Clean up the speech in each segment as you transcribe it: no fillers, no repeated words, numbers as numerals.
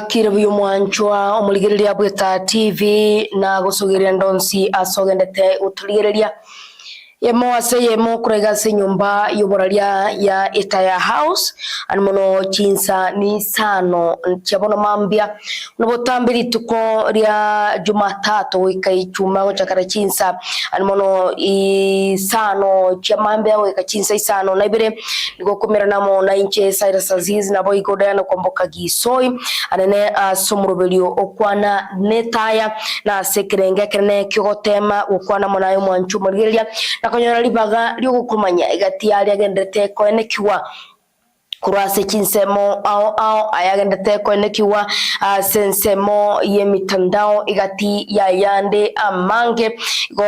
Kirabuyo mwanchwa omuligereria bweta TV na gusugiria ndonsi asogendete uturigereria yemo ase yemo kurega se nyumba yoboraria ya Etaya house animono chinsa ni sano chabono mambia nobotambiri tuko ria Jumatatu wika ichuma gochakara chinsa animono isano chamambia wika chinsa isano na ibere nigokomera namo na inche Cyrus Azizi nabo igodana komboka gisoi anene somurubelio okwana netaya na sekerenge kene kyogotema okwana monayo mwanchu murigereria konyora libaga lyogukumanya igati yali agendete ko enekiwa kurase chinsemo ao ayagendete ko enekiwa sensemo yemitandao igati ya yande amange go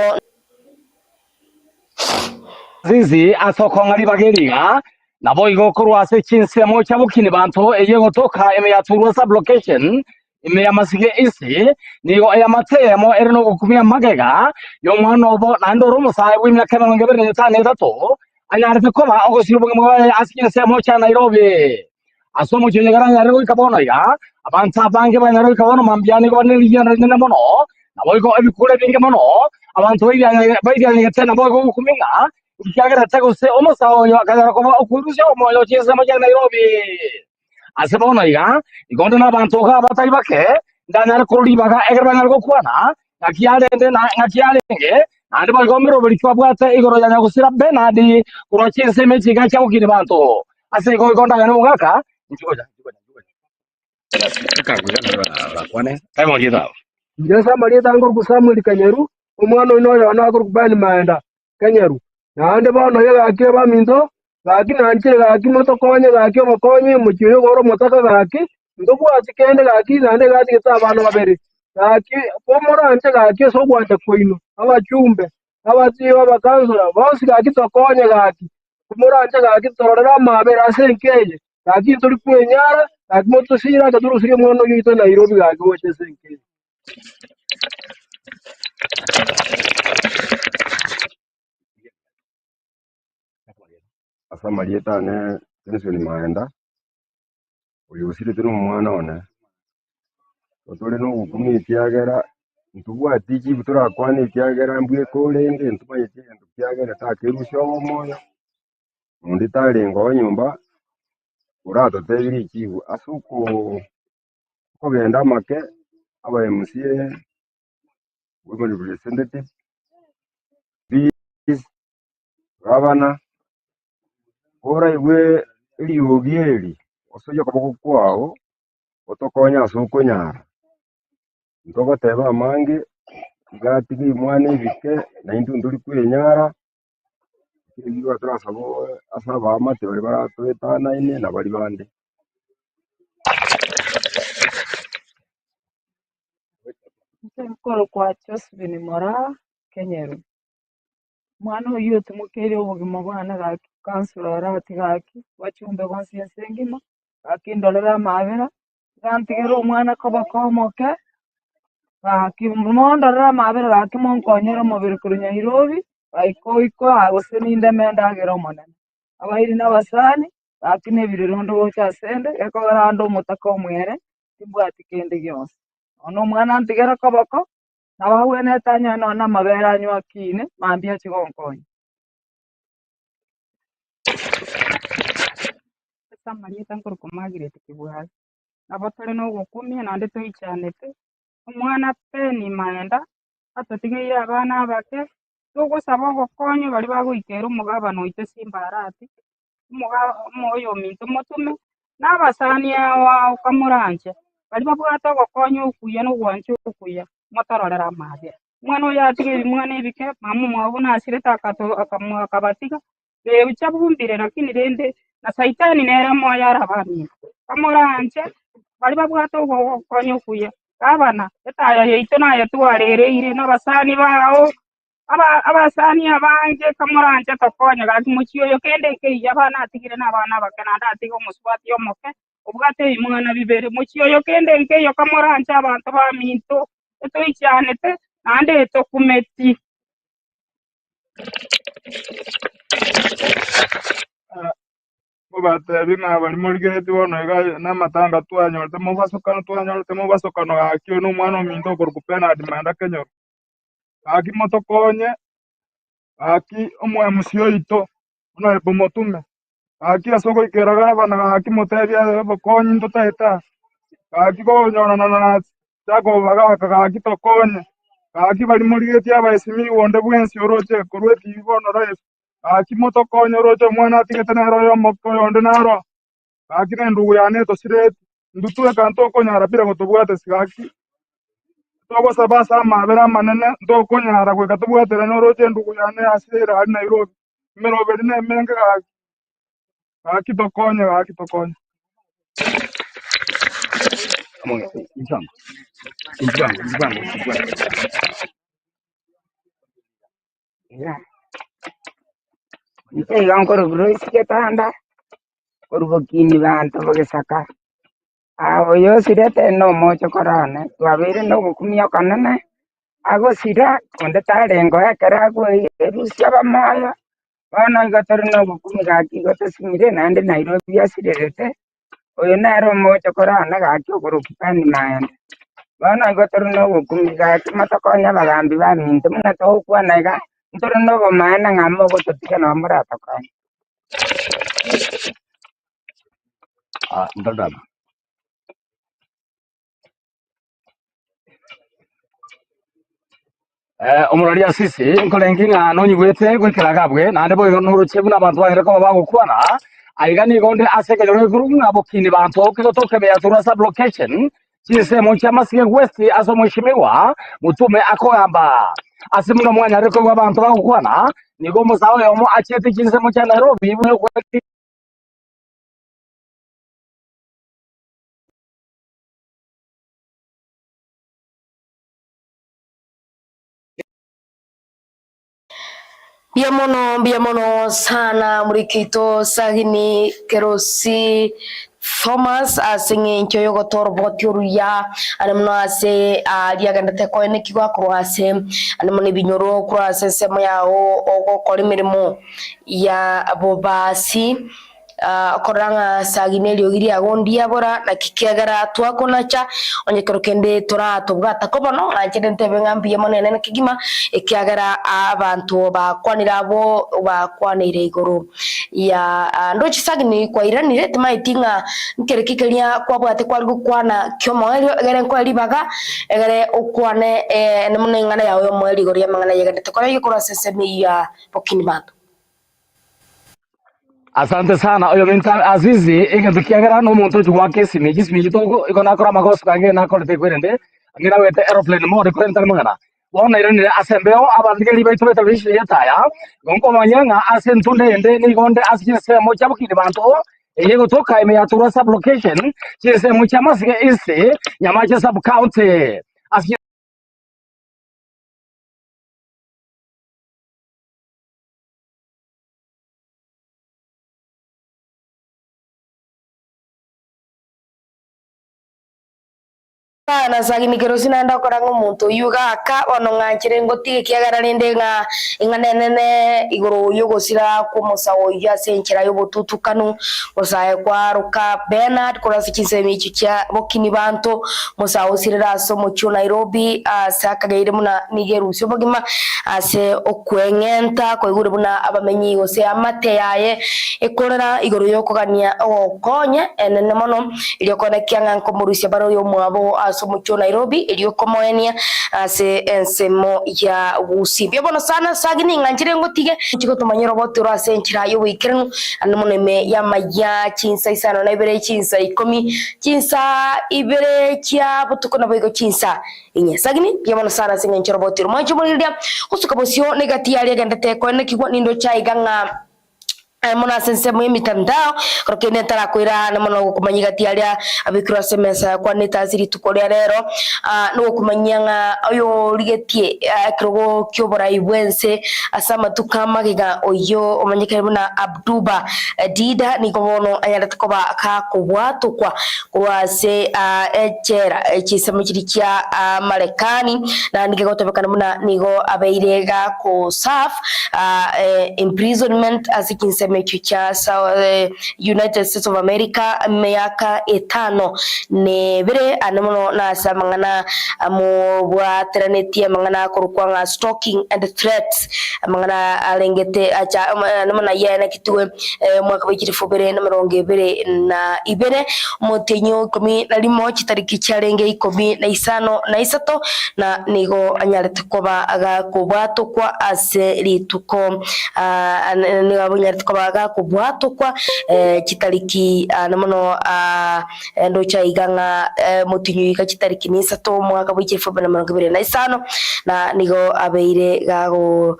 zizi asokonga libageriga nabo igo kurase chinsemo chabukini bantu eye gotoka eme yaturwa sub location ime yamasige isi nigo ayamatemo erino gukumya magega yo mwana obo nandoro musai wimya kema ngebere tane tato anyarfe koba ogosirubuge mwaye asikinsemo cha Nairobi asomo chenegara nyarego ikabona ya abanta bange banyarego ikabona mambyani go neliya nene mono nabo igo ebikure binge mono abantu bayya tena bogo gukuminga ikagera tagose omusao yo akagera koba okurusha omoyo chinsemo cha Nairobi asebona ya igonde n'abantu batari bake ndanyara kururi baga egerbanya rwo Kwana nakiyarende nakiyarenge andi bagomero buri kwabwate igoro yanya gusira benadi kurochinse mechi gacha ukiri bantu ase igonda ngano ngaka nchikoja kakuja Kwane kaimo jita Jesa Marieta ngor ku Samuel Kanyeru umwana unoyo anagor kubani maenda Kanyeru na ande bana yega akeba minto gaki nanche gaki moto konye gaki omokonye muchiyo goro motaka gaki ndobu atikende gaki nande gaki geta abana babere gaki pomora anche gaki so gwante koino abachumbe abatiyo abakansura bose gaki tokonye gaki pomora anche gaki torora mabere asenkeje gaki turi kwenyara gaki moto sira kaduru sire mwono yito Nairobi gaki woche senkeje asa Marieta ne tension maenda uyu usire turi mwana one otore no gukumi ikiagera ntubwa tiji butura Kwana ikiagera mbwe kolende ntuba yeke ntukiagera takerusha omoyo undi tarengo nyumba urato tebiri ikihu asuko kogenda make aba MCA women representative peace governor ora iwe liyogieri osoje kaboko kwao otokonya asuko nyara ntoko teba mange gati gi mwana ibike na indu nduri kwenyara kiriwa turasabo asaba amate bari baratwetana ine na bari bande Mkoro kwa Josephine Mora Kenyeru mwana uyu tumukere ubugima bwana gaki kansula rati gaki wachumbe konsiense ngima gaki ndolera mabera gantigero mwana komoke gaki mondolera mabera gaki monkonyero mubiri kuri Nairobi iko agose ninde menda agero monene abairi n'abasani gaki nebirirondo gocha sende eko rando mutaka omwere tibwati kende gyose ono mwana ntigera koboko nabahuwe netanya nona mabera anywa kine mambia chigonkonyi Esa Marieta ngor kumagirete kibwaga nabatore no gukumya nande toichanete umwana peni maenda atotigeira abana bake tugusaba gokonyo bari baguikera umugabano wite simbarati moyo minto motume n'abasani wa ukamuranje bari babwata gokonyo ukuye no gwanche ukuya motororera mabera mwana yatige mwana ibike mamu mwabona asireta akabatika bebicha bumbire lakini rende na saitani nera moya arabani kamuranje bari babwata gokonyo ukuye abana Etaya yeito nayo twarereire n'abasani bawo abasani abange kamuranje tokonya gaki muchiyo yokende ke yabana atigire n'abana bakananda atigo muswati yomoke ubwate mwana bibere muchiyo yokende nke yo kamuranje abantu baminto toichanete nande tokumeti obatebi ng'a bari morigereti bono iga na amatanga twanyorete mobasokano gaki na omwana ominto okoruka penalty maenda kenyoru gaki motokonye gaki omwemusi oito buna Ebu Motume gaki ase ogoikera gabana gaki motebia bokonyi ntotaeta gaki konyorana na Jacob gaka gaki tokonye gaki bari morigeti abaesimi wonde bwensi oroche korwa etibi bono rais gaki motokonye oroche omwana atigete nero omoko yonde naro gaki na endugu yane tosireti ndutweka ntokonyara pira gotobwate sigaki togosaba ase amabere amanene ntokonyara goika tobwatere noroche endugu yane asira ari Nairobi emeroberi na emenge gaki tokonye Ilang korugro siketanda korugokini bantu bagesaka ayo sirete no mocho korane twabire no gukumia kanene ago sira konde tarengo ekera go erusya bamaya bana igatori no gukumi gaki gote simire nande Nairobi asirete oyo nero mocho korane gaki ogorokipani maende bana igatori no gukumi gaki matakonya bagambi baminto muna to kwana iga ntoro no gomaana ngamo gototika no murata kwa Ndadama. Omuraria sisi nkolengi ng'a nonyigwete gwikira gabwe nande boigo nuruche buna bantu bagere ko bagukwana aiga ni gonde ase kejoro guru ng'a bokini bantu okigotoke be atura sub location chise mocha masige west aso mheshimiwa mutume akogamba ase muno mwanya reko gwa bantu bagukwana nigo musawo yomo achete chise mocha Nairobi bwe kweti Biamono sana murikito sagini kerosi Thomas asinge nchoyo gotor botiuru ya anemno ase aliagandate ko ene kigwa kroase anemone binyoro kroase semo yao ogo kolimirimo ya abobasi koranga sagine liogiri agondi abora na kikiagara twakonacha onye korokende tora tobwata ko bono anchede ntebe ngambi yamone nene kigima ekiagara abantu bakwanira abo bakwanire igoro ya ndochi sagini kwa iranire timaitinga nkerekikeria kwabwate kwari gukwana kyomoelio egere kwari baga egere ukwane nemune ngana yawe moeli igoro ya mangana yegende ko yikora sesemi ya bokini bantu. Asante sana oyo minta Azizi igetukiagera no muntu chugwa kesimi gitogo igona kora magoso kange na korete kwerende ngira wete aeroplane mode kwenta mangana wona irenire asembeo abandigeri baitu betalishi Etaya gonko manyanga asentunde ende ni gonde asise mocha bukini bantu yego toka imeyatura sub location chise mocha masige ise nyamache sub county na sagini kerosi nanda korango muntu yuga aka ono ngakire ngoti kiagara nende nga inganene igoro yugo sira ko musawo ya senkira yubo tutukanu musaye kwa ruka Bernard korasi kisemi chicha bokini bantu musawo sira so muchu Nairobi saka gaire muna nigeru syo bogima ase okwengenta ko igure buna abamenyi ose amate yaye ekorera igoro yoko gania okonye enene mono ilio kone kianga nkomurusia baro yo mwabo mucho Nairobi iliokomoenia ase ensemo ya usibia bono sana sagini nganjire ngotige chiko tumanyoro botoro ase nchira yo wikirano anumoneme ya maya chinsa isano na ibere chinsa ikomi chinsa ibere kia botuko na boigo chinsa inye sagini ya bono sana singa nchiro botoro mancho molidia usuka bosio negati ali gandate ko ne kigwa nindo chai ganga mona sense mo mitandao krokene tara kuira na mono kumanyiga tiaria abikura semesa kwa neta ziri tukoria rero no kumanyanga oyo ligetie krogo kyobora ibwense asama tukama giga oyo omanyika buna Abduba dida ni kobono ayara tukoba ka kubwatu kwa se echera echisemo kirikia Marekani na nigegotobekana muna nigo abeirega ko saf imprisonment asikinse kimecho cha United States of America miaka 5 ne bire anamono na samangana mu bwateranĩtie mangana kurukwanga stalking and threats mangana alengete acha namana yana kitwe mwaka wa 2022 mutinyo komi na limo chitariki charenge ikomi na isano na isato na nigo anyarete koba aga kubwato kwa ase lituko nigo anyarete koba aga kubwato kwa chitariki namono ndo chaiganga mutinyo ika chitariki ni isato mwaka wa 2025 na nigo abeire gago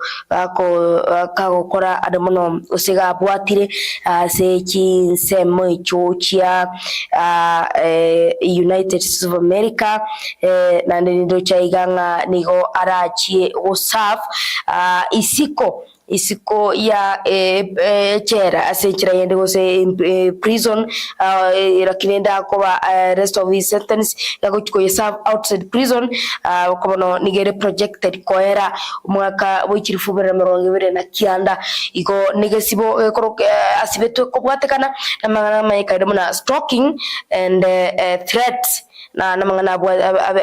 kora adamono usiga bwatire ase chinsemo ichochia United States of America na ndo chaiganga nigo arachie osaf isiko ya chera asenchira yende gose prison rakinenda koba rest of his sentence yago chiko serve outside prison kobono nigere projected koera mwaka w'ikirifumbira 2020 iko nigesibo koro asibeto kobwatekana na mangana maikaide muna stalking and threats na mangana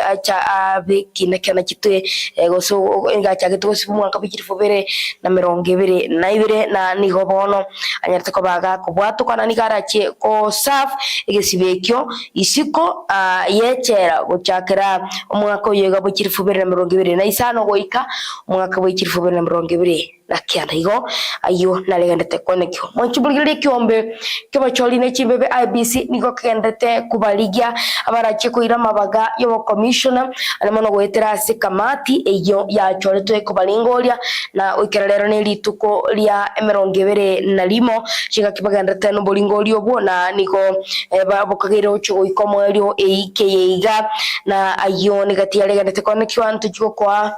acha abiki na kana kitwe goso ngacha gitwe sibu mwaka w'ikirifumbire na 2022 na nigo bono anyarete kobaga kubwatu kana nigarachie ko saf igesibekyo isiko yechera guchakira umwaka uyega w'ikirifumbire na 2025 goika umwaka w'ikirifumbire na 2022 na kianda igo ayo nalegendete konekyo monchibulgire kyombe kibacholi ne chimbebe IBC nigo kendete kubaligia abarachie kuira mabaga yo commissioner alamono gwetera sikamati eyo yachoretwe kubalingoria na ukererero ne lituko lya 2021 chinga kibagendete no bolingorio bwo na nigo babukagire ocho ikomwerio eikeiga na ayo negatialegendete konekyo antu kwa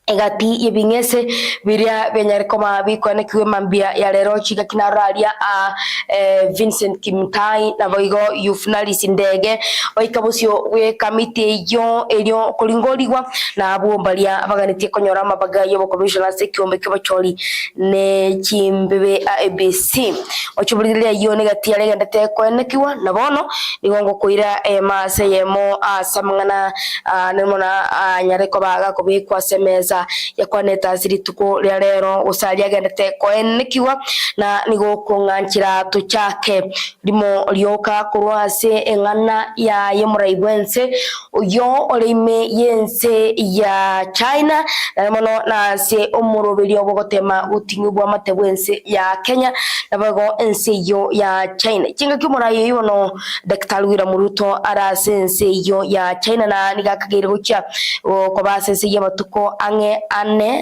egati yebingese biria benyarikoma bikwane kiwe mambia ya lero chika kinararia Vincent Kimtai na boigo yufnalis ndege baikabusyo we kamite yo elio kolingoliwa na abombalia abaganitie konyora mabaga yo commissioner sekiombe kibacholi ne chimbebe ABC ochubuliria yo negati alegandate kwenekiwa na bono nigongo kuira maseyemo samangana nemona nyareko baga kubikwa semeza yakwaneta zirituko lya lero usalia gendete koenekiwa na nigo kunganchira tuchake limo lyoka kurwase engana ya yemuraibwense uyo olime yense ya China na mono na se omurobelio bogotema utinyu bwa matebwense ya Kenya na bago ense yo ya China chinga kimura yeyo no Dr. William Ruto ara sense yo ya China na nigakagire gucha ko basense ya batuko ane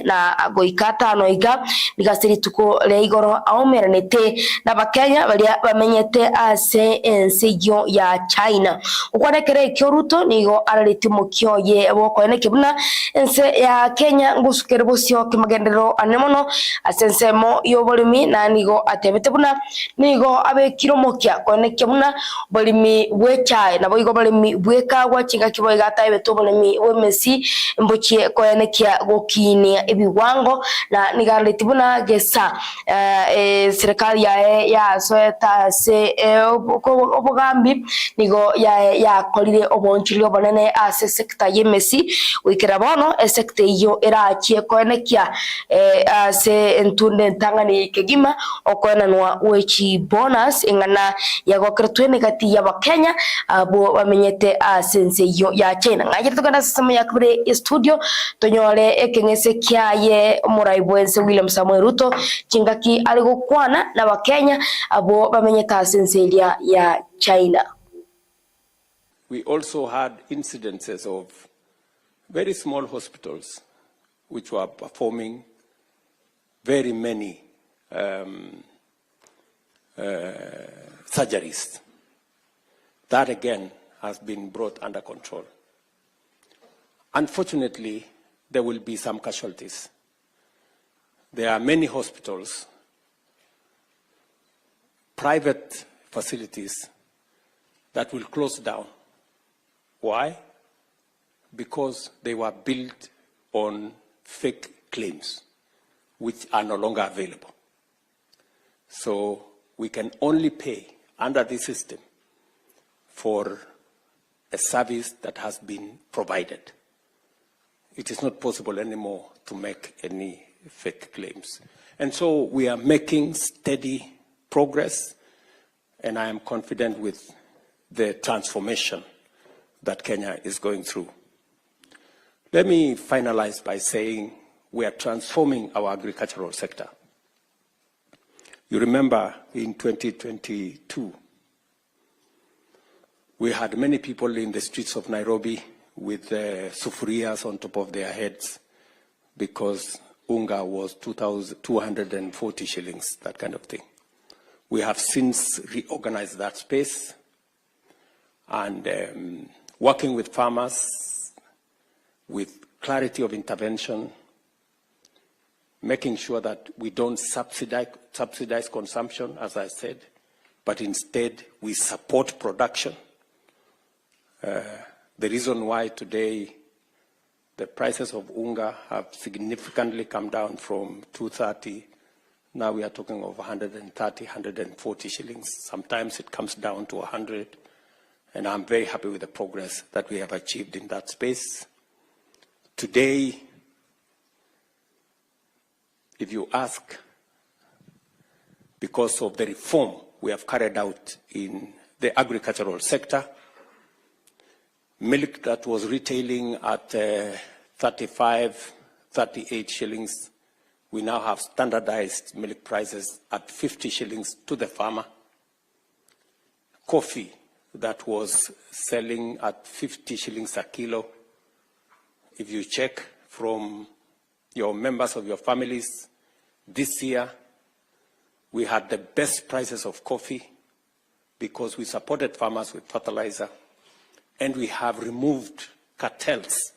na goikata noiga nigasiri tuko leigoro aumeranete na bakenya balia bamenyete ase enseyo ya China ukwanekere kyoruto nigo arariti mukyo ye bokweneke buna ense ya Kenya ngusukere bosyo kimagendero anemono asensemo yobolimi na nigo atebete buna nigo abekiro mokya kweneke buna bolimi bwechai na boigo bolimi bwekagwa chinga kiboiga tabeto bolimi wemesi mbochie kwenekya kini ebiwango na nigaletibuna gesa serikali ya soeta se obugambi nigo ya kolire obonchilio bonene ase sector yemesi wikira bono sector iyo erachie konekia ase entunde ntangani kegima okonanwa wechi bonus ingana yagokretwe negati ya bakenya abo bamenyete asense iyo ya China ngajirito kana sisemo yakure studio tonyore ekengese kyaye muraibwense William Samuel Ruto chingaki aligo Kwana na Wakenya abo bamenyeta senselia ya China. We also had incidences of very small hospitals which were performing very many surgeries. That again has been brought under control. Unfortunately, there will be some casualties. There are many hospitals, private facilities that will close down. Why? Because they were built on fake claims, which are no longer available. So we can only pay under this system for a service that has been provided. It is not possible anymore to make any fake claims. And so we are making steady progress, and I am confident with the transformation that Kenya is going through. Let me finalize by saying we are transforming our agricultural sector. You remember in 2022, we had many people in the streets of Nairobi with sufurias on top of their heads because unga was 240 shillings, that kind of thing. We have since reorganized that space and working with farmers with clarity of intervention, making sure that we don't subsidize consumption, as I said, but instead we support production. The reason why today the prices of unga have significantly come down from 230, now we are talking of 130, 140 shillings. Sometimes it comes down to 100, and I'm very happy with the progress that we have achieved in that space. Today, if you ask, because of the reform we have carried out in the agricultural sector, milk that was retailing at 35, 38 shillings, we now have standardized milk prices at 50 shillings to the farmer. Coffee that was selling at 50 shillings a kilo, if you check from your members of your families, this year we had the best prices of coffee because we supported farmers with fertilizer, and we have removed cartels,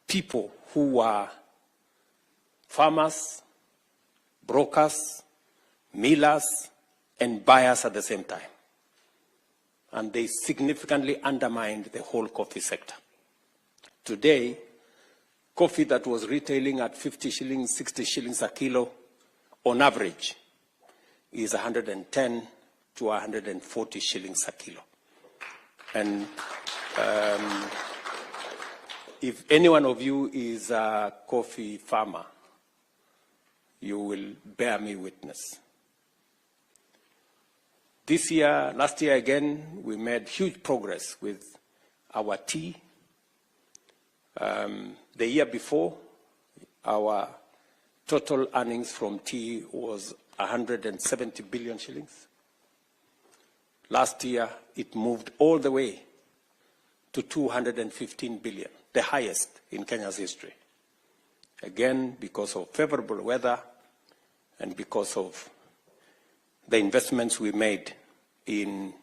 people who were farmers, brokers, millers, and buyers at the same time. And they significantly undermined the whole coffee sector. Today, coffee that was retailing at 50 shillings, 60 shillings a kilo, on average, is 110 to 140 shillings a kilo. And if any one of you is a coffee farmer, you will bear me witness. This year, last year again, we made huge progress with our tea. The year before, our total earnings from tea was 170 billion shillings. Last year, it moved all the way to 215 billion, the highest in Kenya's history. Again, because of favorable weather and because of the investments we made in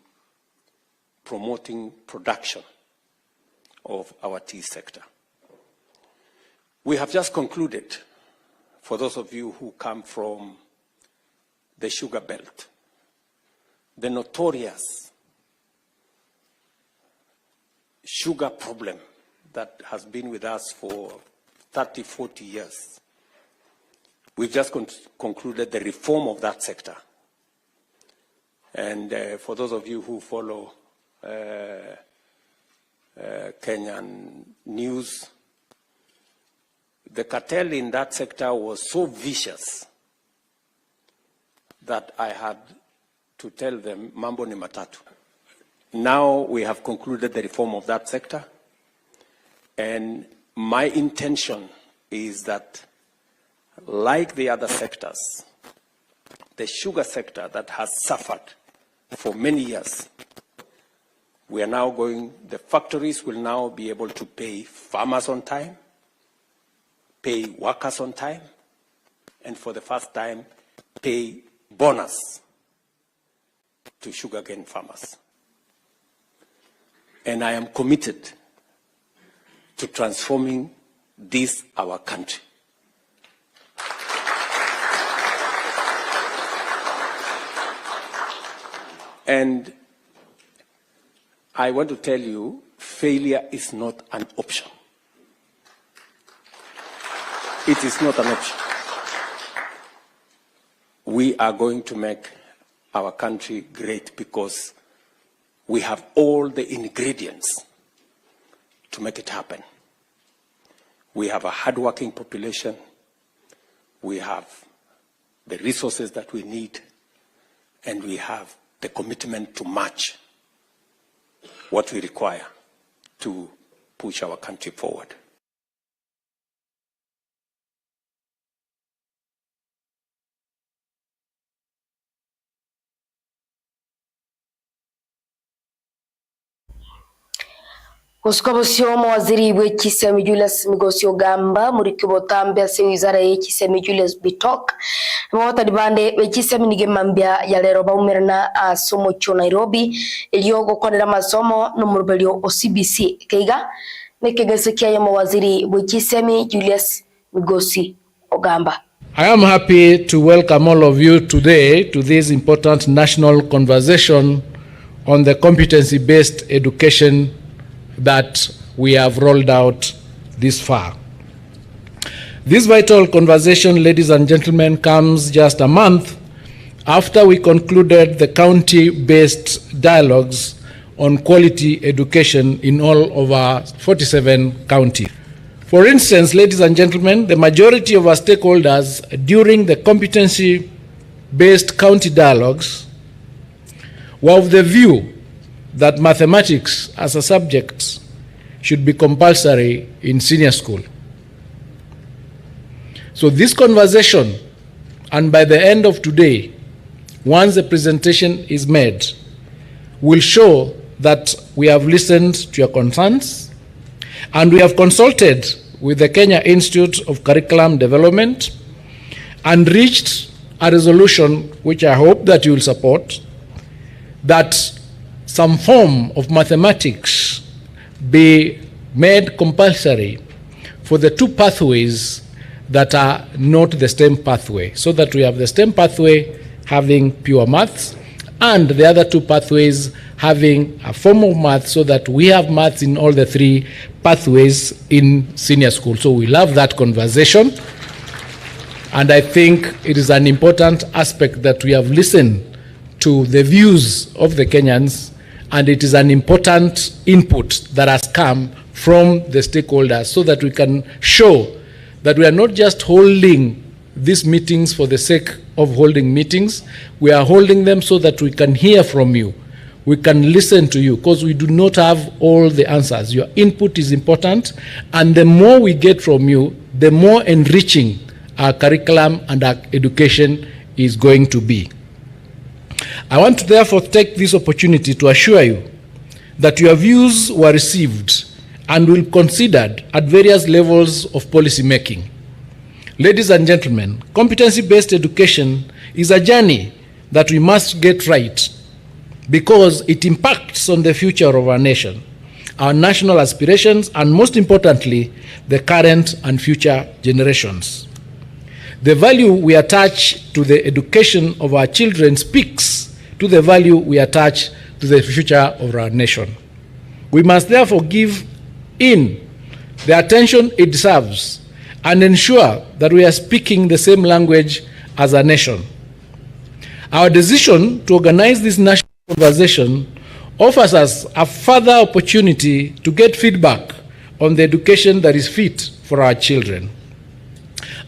promoting production of our tea sector. We have just concluded, for those of you who come from the sugar belt, the notorious sugar problem that has been with us for 30, 40 years. We've just concluded the reform of that sector. And for those of you who follow Kenyan news, the cartel in that sector was so vicious that I had to tell them, mambo ni matatu. Now we have concluded the reform of that sector, and my intention is that, like the other sectors, the sugar sector that has suffered for many years, we are now going, the factories will now be able to pay farmers on time, pay workers on time, and for the first time, pay bonus to sugarcane farmers. And I am committed to transforming this, our country. And I want to tell you, failure is not an option. It is not an option. We are going to make our country great because we have all the ingredients to make it happen. We have a hardworking population. We have the resources that we need, and we have the commitment to match what we require to push our country forward. Usikobosio mawaziri w'ekisemi Julius Migosi Ogamba muri kibotambya se wizara y'ekisemi Julius Bitok mwota dibande w'ekisemi nigemambya ya lero baumerana asomo cho Nairobi iliyo gukorera masomo no murubelio OCBC keiga nekegesekia ya mawaziri w'ekisemi Julius Migosi Ogamba. I am happy to welcome all of you today to this important national conversation on the competency-based education that we have rolled out this far. This vital conversation, ladies and gentlemen, comes just a month after we concluded the county-based dialogues on quality education in all of our 47 counties. For instance, ladies and gentlemen, the majority of our stakeholders during the competency-based county dialogues were of the view that mathematics as a subject should be compulsory in senior school. So this conversation, and by the end of today, once the presentation is made, will show that we have listened to your concerns, and we have consulted with the Kenya Institute of Curriculum Development and reached a resolution which I hope that you will support, that some form of mathematics be made compulsory for the two pathways that are not the STEM pathway, so that we have the STEM pathway having pure maths and the other two pathways having a form of maths, so that we have maths in all the three pathways in senior school. So we love that conversation, and I think it is an important aspect that we have listened to the views of the Kenyans, and it is an important input that has come from the stakeholders, so that we can show that we are not just holding these meetings for the sake of holding meetings. We are holding them so that we can hear from you. We can listen to you, because we do not have all the answers. Your input is important, and the more we get from you, the more enriching our curriculum and our education is going to be. I want to therefore take this opportunity to assure you that your views were received and will be considered at various levels of policy making. Ladies and gentlemen, competency-based education is a journey that we must get right, because it impacts on the future of our nation, our national aspirations, and most importantly, the current and future generations. The value we attach to the education of our children speaks to the value we attach to the future of our nation. We must therefore give in the attention it deserves and ensure that we are speaking the same language as a nation. Our decision to organize this national conversation offers us a further opportunity to get feedback on the education that is fit for our children.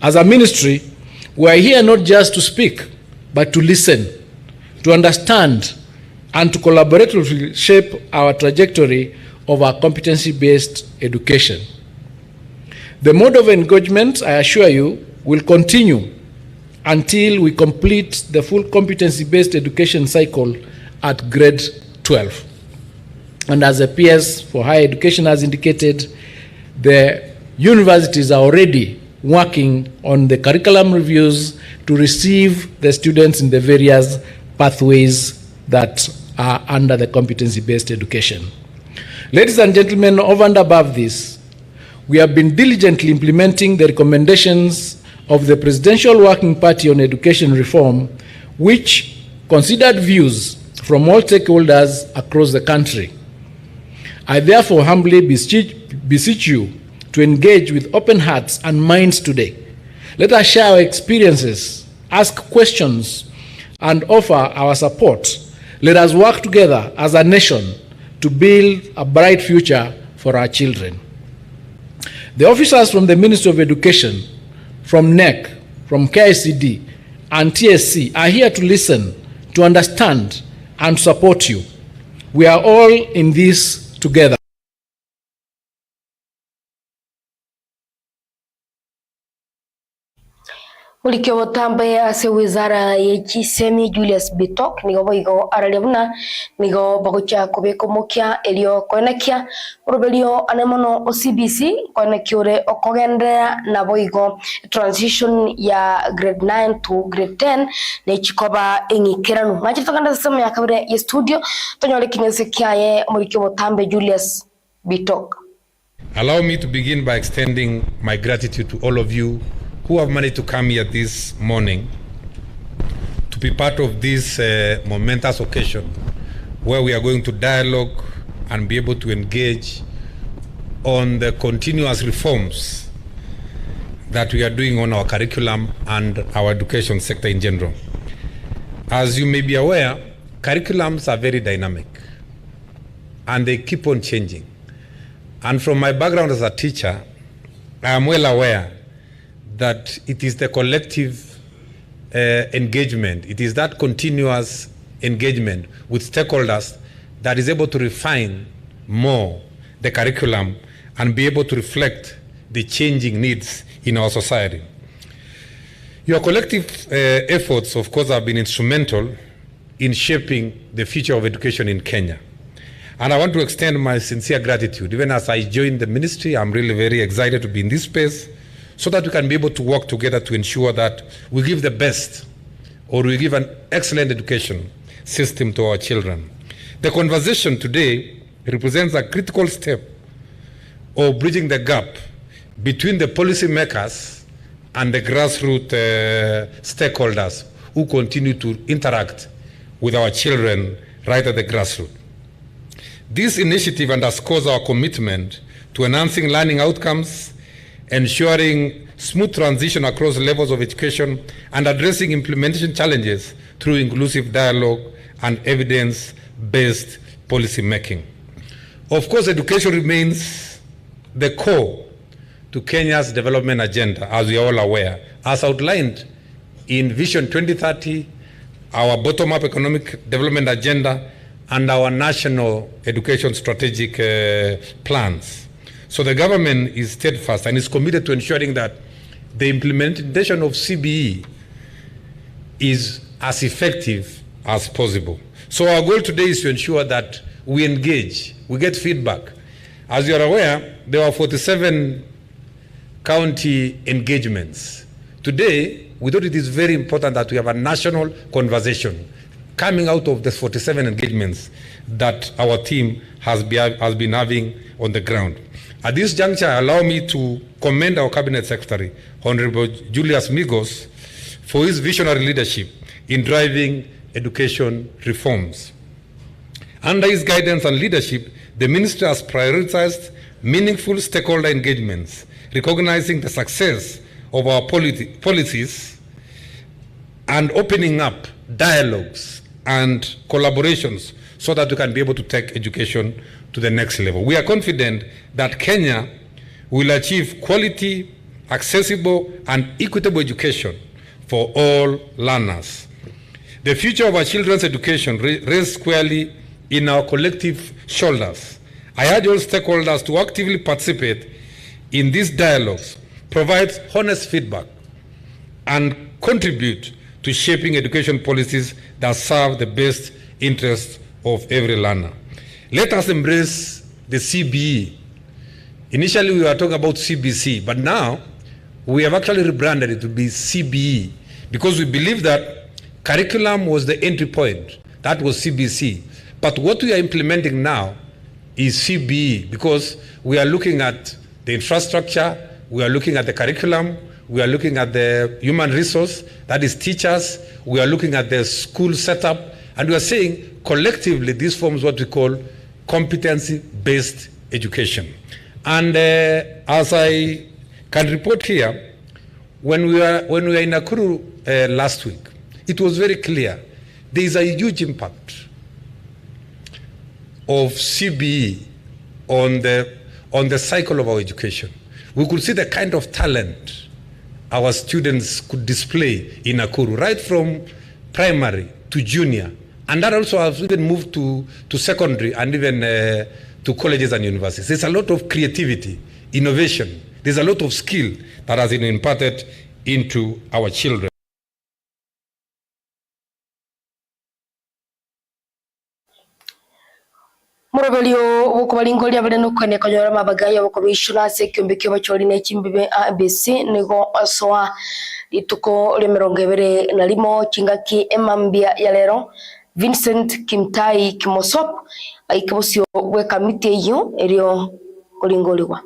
As a ministry, we are here not just to speak, but to listen, to understand, and to collaboratively shape our trajectory of our competency-based education. The mode of engagement, I assure you, will continue until we complete the full competency-based education cycle at grade 12. And as the PS for Higher Education has indicated, the universities are already working on the curriculum reviews to receive the students in the various pathways that are under the competency-based education. Ladies and gentlemen, over and above this, we have been diligently implementing the recommendations of the Presidential Working Party on Education Reform, which considered views from all stakeholders across the country. I therefore humbly beseech you to engage with open hearts and minds today. Let us share our experiences, ask questions, and offer our support. Let us work together as a nation to build a bright future for our children. The officers from the Ministry of Education, from NEC, from KICD, and TSC are here to listen, to understand, and support you. We are all in this together. Mulikio wotambe ase wizara ya chisemi Julius Bitok nigo boigo aralebuna nigo bagocha kubeko mokia elio konekia urubelio anemono OCBC konekiore okogendea na boigo transition ya grade 9 to grade 10 ne chikoba engikiranu machitokanda sema ya kabire ya studio tonyole kinyese kiaye mulikio wotambe Julius Bitok. Allow me to begin by extending my gratitude to all of you who have managed to come here this morning to be part of this momentous occasion where we are going to dialogue and be able to engage on the continuous reforms that we are doing on our curriculum and our education sector in general. As you may be aware, curriculums are very dynamic and they keep on changing. And from my background as a teacher, I am well aware that it is the collective engagement, it is that continuous engagement with stakeholders that is able to refine more the curriculum and be able to reflect the changing needs in our society. Your collective efforts, of course, have been instrumental in shaping the future of education in Kenya. And I want to extend my sincere gratitude. Even as I joined the ministry, I'm really very excited to be in this space, so that we can be able to work together to ensure that we give the best, or we give an excellent education system to our children. The conversation today represents a critical step of bridging the gap between the policymakers and the grassroots stakeholders who continue to interact with our children right at the grassroots. This initiative underscores our commitment to enhancing learning outcomes, ensuring smooth transition across levels of education, and addressing implementation challenges through inclusive dialogue and evidence-based policy making. Of course, education remains the core to Kenya's development agenda, as we are all aware, as outlined in Vision 2030, our bottom-up economic development agenda, and our national education strategic plans. So the government is steadfast and is committed to ensuring that the implementation of CBE is as effective as possible. So our goal today is to ensure that we engage, we get feedback. As you are aware, there are 47 county engagements. Today, we thought it is very important that we have a national conversation coming out of the 47 engagements that our team has been having on the ground. At this juncture, allow me to commend our Cabinet Secretary, Honorable Julius Migos, for his visionary leadership in driving education reforms. Under his guidance and leadership, the Ministry has prioritized meaningful stakeholder engagements, recognizing the success of our policies and opening up dialogues and collaborations so that we can be able to take education to the next level. We are confident that Kenya will achieve quality, accessible, and equitable education for all learners. The future of our children's education rests squarely in our collective shoulders. I urge all stakeholders to actively participate in these dialogues, provide honest feedback, and contribute to shaping education policies that serve the best interests of every learner. Let us embrace the CBE. Initially, we were talking about CBC, but now we have actually rebranded it to be CBE because we believe that curriculum was the entry point. That was CBC. But what we are implementing now is CBE because we are looking at the infrastructure, we are looking at the curriculum, we are looking at the human resource, that is teachers, we are looking at the school setup, and we are saying collectively this forms what we call competency-based education. And as I can report here, when we were in Nakuru last week, it was very clear there is a huge impact of CBE on the cycle of our education. We could see the kind of talent our students could display in Nakuru, right from primary to junior. And that also has even moved to secondary and even to colleges and universities. There's a lot of creativity, innovation. There's a lot of skill that has been imparted into our children. Murobelio wokubalingolia bale nokone kanyora mabagaya wokomishona sekyombe kyo bacholi ne chimbibe ABC nigo asoa lituko le 21 kingaki emambia ya lero Vincent Kimtai Kimosop aikabusyo weka mite yo elio kolingoliwa.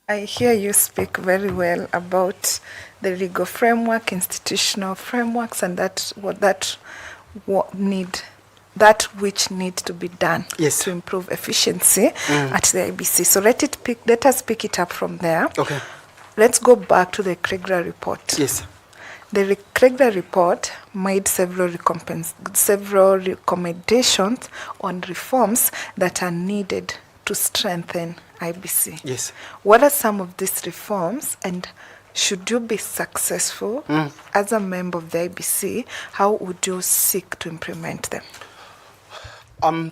I hear you speak very well about the legal framework, institutional frameworks, and that which needs to be done to improve efficiency at the IBC. So let us pick it up from there. Okay. Let's go back to the Kregra report. Yes. The Kregra report made several recommendations on reforms that are needed to strengthen IBC. Yes. What are some of these reforms, and should you be successful as a member of the IBC, how would you seek to implement them?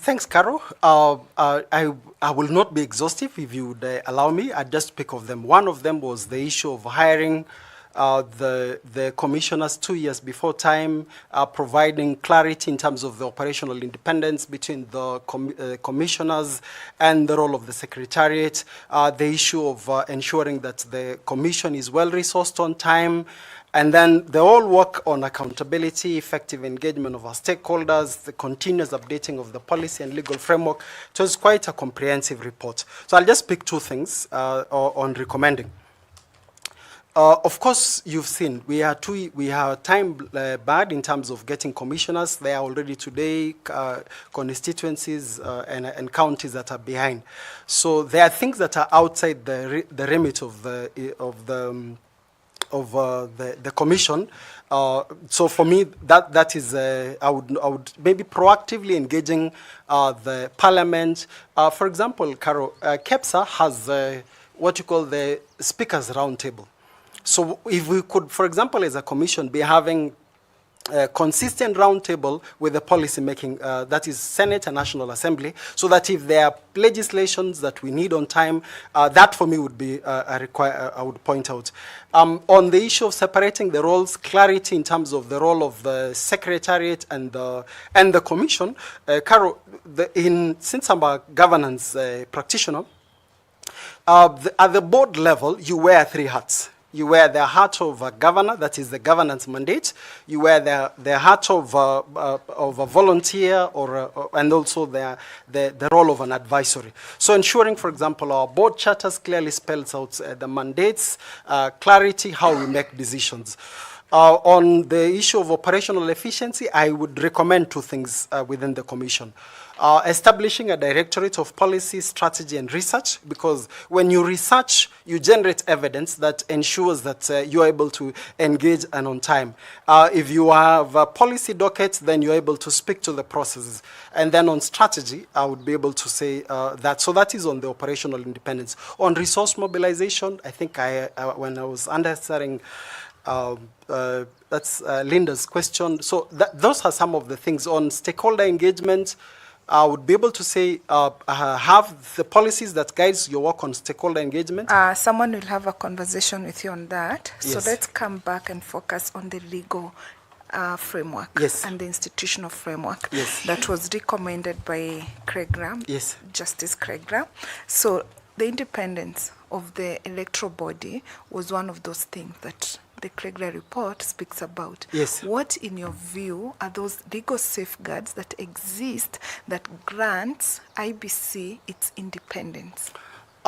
Thanks, Carol. I will not be exhaustive. If you would allow me, I'd just pick of them. One of them was the issue of hiring the commissioners 2 years before time, providing clarity in terms of the operational independence between the commissioners and the role of the secretariat, the issue of ensuring that the commission is well-resourced on time, and then the whole work on accountability, effective engagement of our stakeholders, the continuous updating of the policy and legal framework. It was quite a comprehensive report. So I'll just pick two things on recommending. Of course, you've seen we are time bad in terms of getting commissioners. There are already today constituencies and counties that are behind. So there are things that are outside the remit of the commission. So for me, that is I would maybe proactively engaging the parliament. For example, Carol, KEPSA has what you call the speakers roundtable. So if we could, for example, as a commission, be having a consistent roundtable with the policy making, that is Senate and National Assembly, so that if there are legislations that we need on time, that for me would be I would point out. On the issue of separating the roles, clarity in terms of the role of the secretariat and the commission, Carol, since I'm a governance practitioner, at the board level, you wear 3 hats. You wear the hat of a governor, that is the governance mandate. You wear the hat of a volunteer, and also the role of an advisory. So ensuring, for example, our board charters clearly spells out the mandates, clarity, how we make decisions. On the issue of operational efficiency, I would recommend 2 things within the commission. Establishing a directorate of policy, strategy, and research, because when you research, you generate evidence that ensures that you're able to engage and on time. If you have a policy docket, then you're able to speak to the processes. And then on strategy, I would be able to say that. So that is on the operational independence. On resource mobilization, I think when I was answering that's Linda's question. So those are some of the things. On stakeholder engagement, I would be able to say, have the policies that guides your work on stakeholder engagement. Someone will have a conversation with you on that. Yes. So let's come back and focus on the legal framework and the institutional framework that was recommended by Kregra, Justice Kregra. So the independence of the electoral body was one of those things that the Kregra report speaks about. Yes. What, in your view, are those legal safeguards that exist that grants IBC its independence?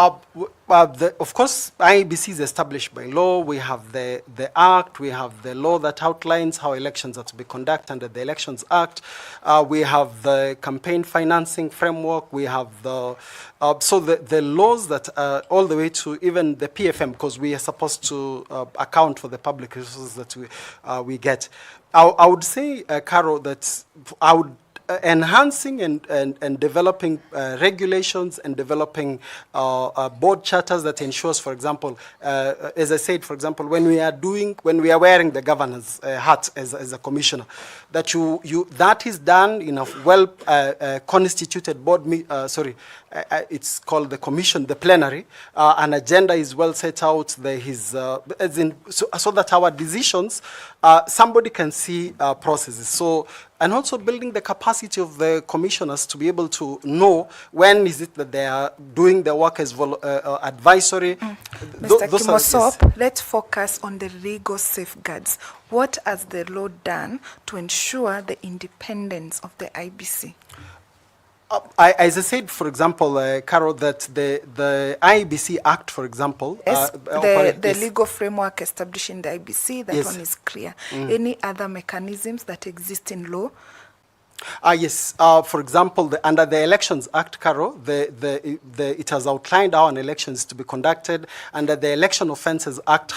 Of course, IEBC is established by law. We have the Act. We have the law that outlines how elections are to be conducted under the Elections Act. We have the campaign financing framework. We have the laws that all the way to even the PFM, because we are supposed to account for the public resources that we get. I would say, Carol, that I would enhancing and developing regulations and developing board charters that ensures, for example, as I said, for example, when we are wearing the governor's hat as a commissioner, that that is done in a well constituted board. It's called the commission, the plenary. An agenda is well set out. So that our decisions, somebody can see processes. So, and also building the capacity of the commissioners to be able to know when is it that they are doing their work as advisory. Mr. Kimosop, let's focus on the legal safeguards. What has the law done to ensure the independence of the IBC? As I said, for example, Carol, that the IBC Act, for example, yes, the legal framework establishing the IBC, that one is clear. Any other mechanisms that exist in law? Yes. For example, under the Elections Act, Carol, it has outlined how an election is to be conducted. Under the Election Offences Act,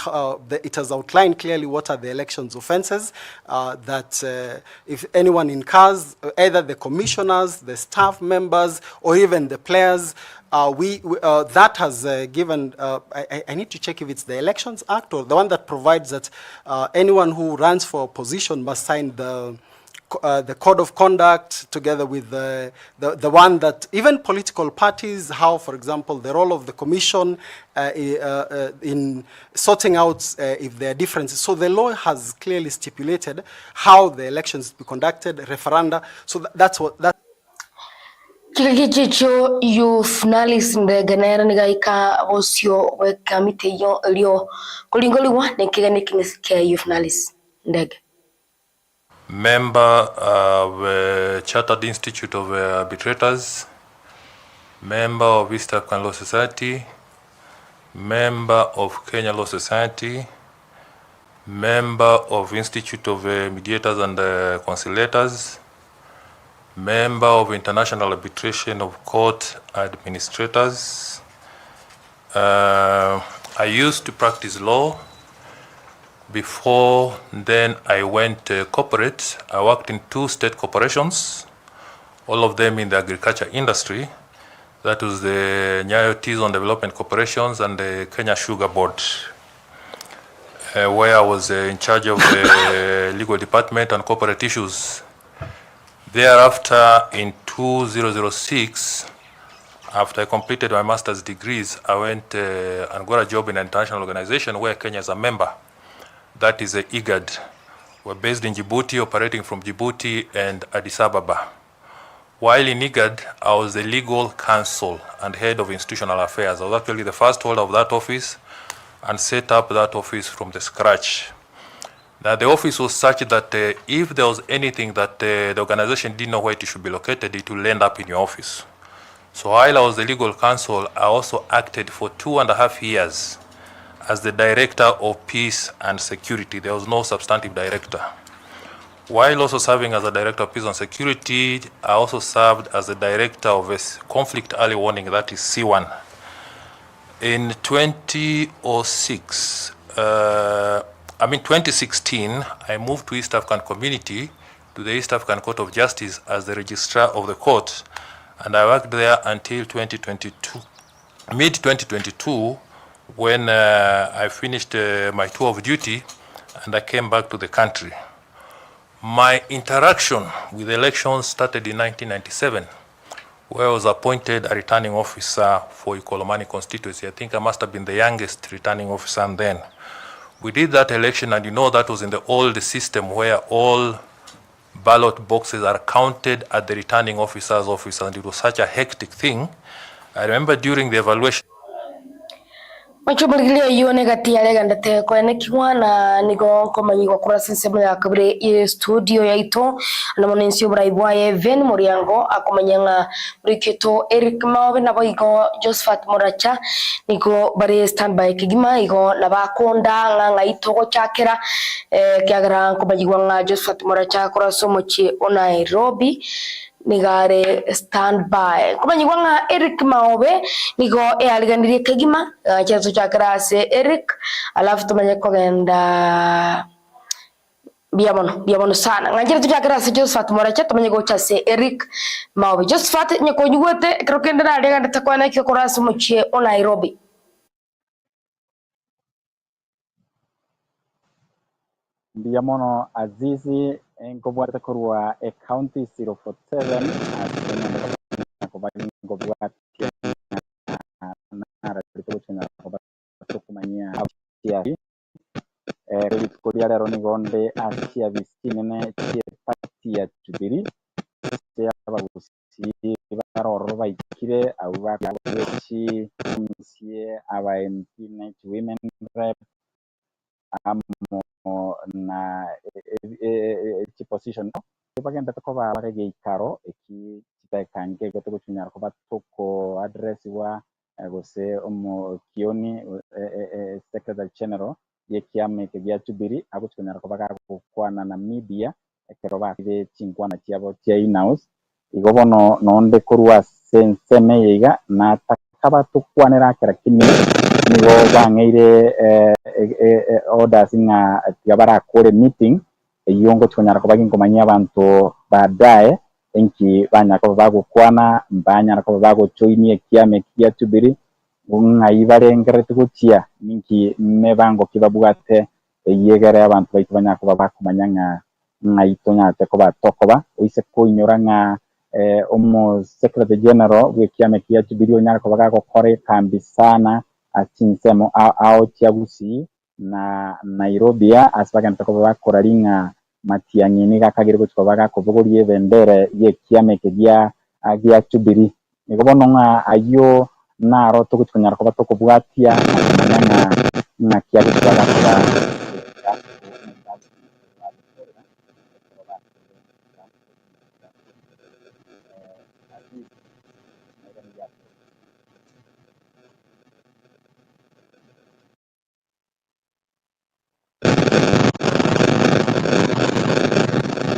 it has outlined clearly what are the elections offences that if anyone incurs, either the commissioners, the staff members, or even the players, that has given, I need to check if it's the Elections Act or the one that provides that anyone who runs for opposition must sign the code of conduct together with the one that even political parties, how, for example, the role of the commission in sorting out if there are differences. So the law has clearly stipulated how the elections be conducted, referenda. So that's what that. Kigicho youth nalis ndegenera nigaika bosio wekamite yo lio kulingoliwa nekigane kingesike youth nalis ndege. Member of Chartered Institute of Arbitrators, member of East African Law Society, member of Kenya Law Society, member of Institute of Mediators and Conciliators, member of International Arbitration of Court Administrators. I used to practice law. Before then, I went corporate. I worked in 2 state corporations, all of them in the agriculture industry. That was the Nyayo Tea Zone Development Corporations and the Kenya Sugar Board, where I was in charge of the legal department and corporate issues. Thereafter, in 2006, after I completed my master's degrees, I went and got a job in an international organization where Kenya is a member. That is a IGAD. We're based in Djibouti, operating from Djibouti and Addis Ababa. While in IGAD, I was the legal counsel and head of institutional affairs. I was actually the first holder of that office and set up that office from the scratch. Now, the office was such that if there was anything that the organization didn't know where it should be located, it will end up in your office. So while I was the legal counsel, I also acted for 2.5 years as the director of peace and security. There was no substantive director. While also serving as a director of peace and security, I also served as the director of a conflict early warning, that is C1. In 2016, I moved to East African Community, to the East African Court of Justice as the registrar of the court, and I worked there until mid-2022, when I finished my tour of duty and I came back to the country. My interaction with elections started in 1997, where I was appointed a returning officer for Ikolomani constituency. I think I must have been the youngest returning officer then. We did that election, and you know that was in the old system where all ballot boxes are counted at the returning officer's office, and it was such a hectic thing. I remember during the evaluation. Machubulilia yone gati ya lega ndate kwa neki Kwana nigo komanyi kwa kurasa nsemo ya kabire ye studio ya ito na monensio braibwa ye ven moriango akomanyanga briketo Eric Mawe na boigo Josephat Moracha nigo bare standby kigima igo na bakonda nga ito ko chakera kiagara komanyi kwa Josephat Moracha kurasa mochi o Nairobi nigare standby kumanyi kwa Eric Mawe nigo aliganirie kagima chezo cha krase Eric alafu tumanye kogenda biamono sana ngajira tu cha krase Josephat Moracha tumanye go cha se Eric Mawe Josephat nyako nyugote krokenda na ndega ndatakwana kyo kurasa muchie o Nairobi. Biamono Azizi ngobwata kurwa county 047 ngobwata na rituchina kumanya asia kuria rero ni gonde asia bisinene tie patia tubiri ya bagusi baroro baikire au bakweci misie aba MP women rep na position bagenda ko barege ikaro iki kitakange goto gucinya ko batoko address wa gose kioni secretary general ye kiame ke ya tubiri agucinya ko baga kwana na media ekero bakire chingwana cyabo cya in-house igobono nonde kurwa senseme yiga na takaba tukwanira kera kimi nigo bangeire orders nga tigabara kore meeting yongo twanyara ko bagin komanya abantu baadaye enki banyako bagukwana mbanyara ko bago joinie kiame kia tubiri ngaibarengere tugutia ninki mebango kibabwate yegere abantu baitu banyako bakumanya nga ngaitonya te ko batokoba oise ko inyora nga secretary general we kiame kia tubiri onyara ko bago kore kambi sana atinsemo ao tiagusi na Nairobi asbaganta ko bakora ringa matiangini gakagire ko twabaga ko bogorie bendere ye kiame ke dia agia tubiri nigobono nga ayo naro to kunyara ko batoko bwatia na kia gutwaga kwa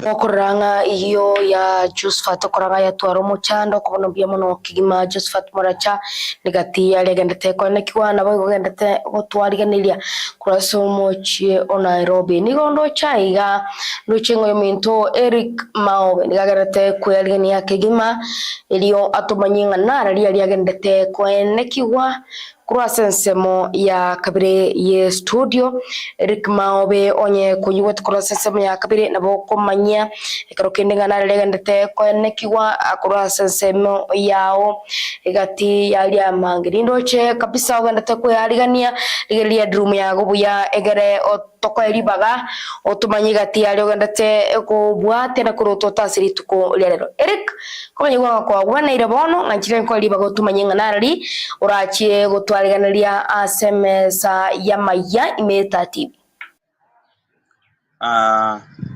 Okuranga iyo ya Josephat okuranga ya twaro muchando kubono biamono kigima Josephat Moracha nigati ya legenda te kwa Kwana bogo genda te gotwariganiria kuraso mochie o Nairobi nigondo chaiga luchengo yominto Eric Mawe nigagerete kuyarigania kigima ilio atumanyinga nara lia genda te kwa Kiwa kurasa nsemo ya kabire ye studio Eric Mawe onye kunyuwet kurasa nsemo ya kabire nabo komanya ekarokendinga na legende ko nekiwa kurasa nsemo yao igati yali amangiri ndoche kabisa ogenda te ko yarigania ligelia drum ya gobuya egere otoko eribaga otumanyi gati yali ogenda te ko bwate na kuroto tasiri tuko lero Eric komanyi kwa wana ire bono ngachire ko libaga otumanyi nganari urachie gutwariganiria asemesa ya maya imeta TV.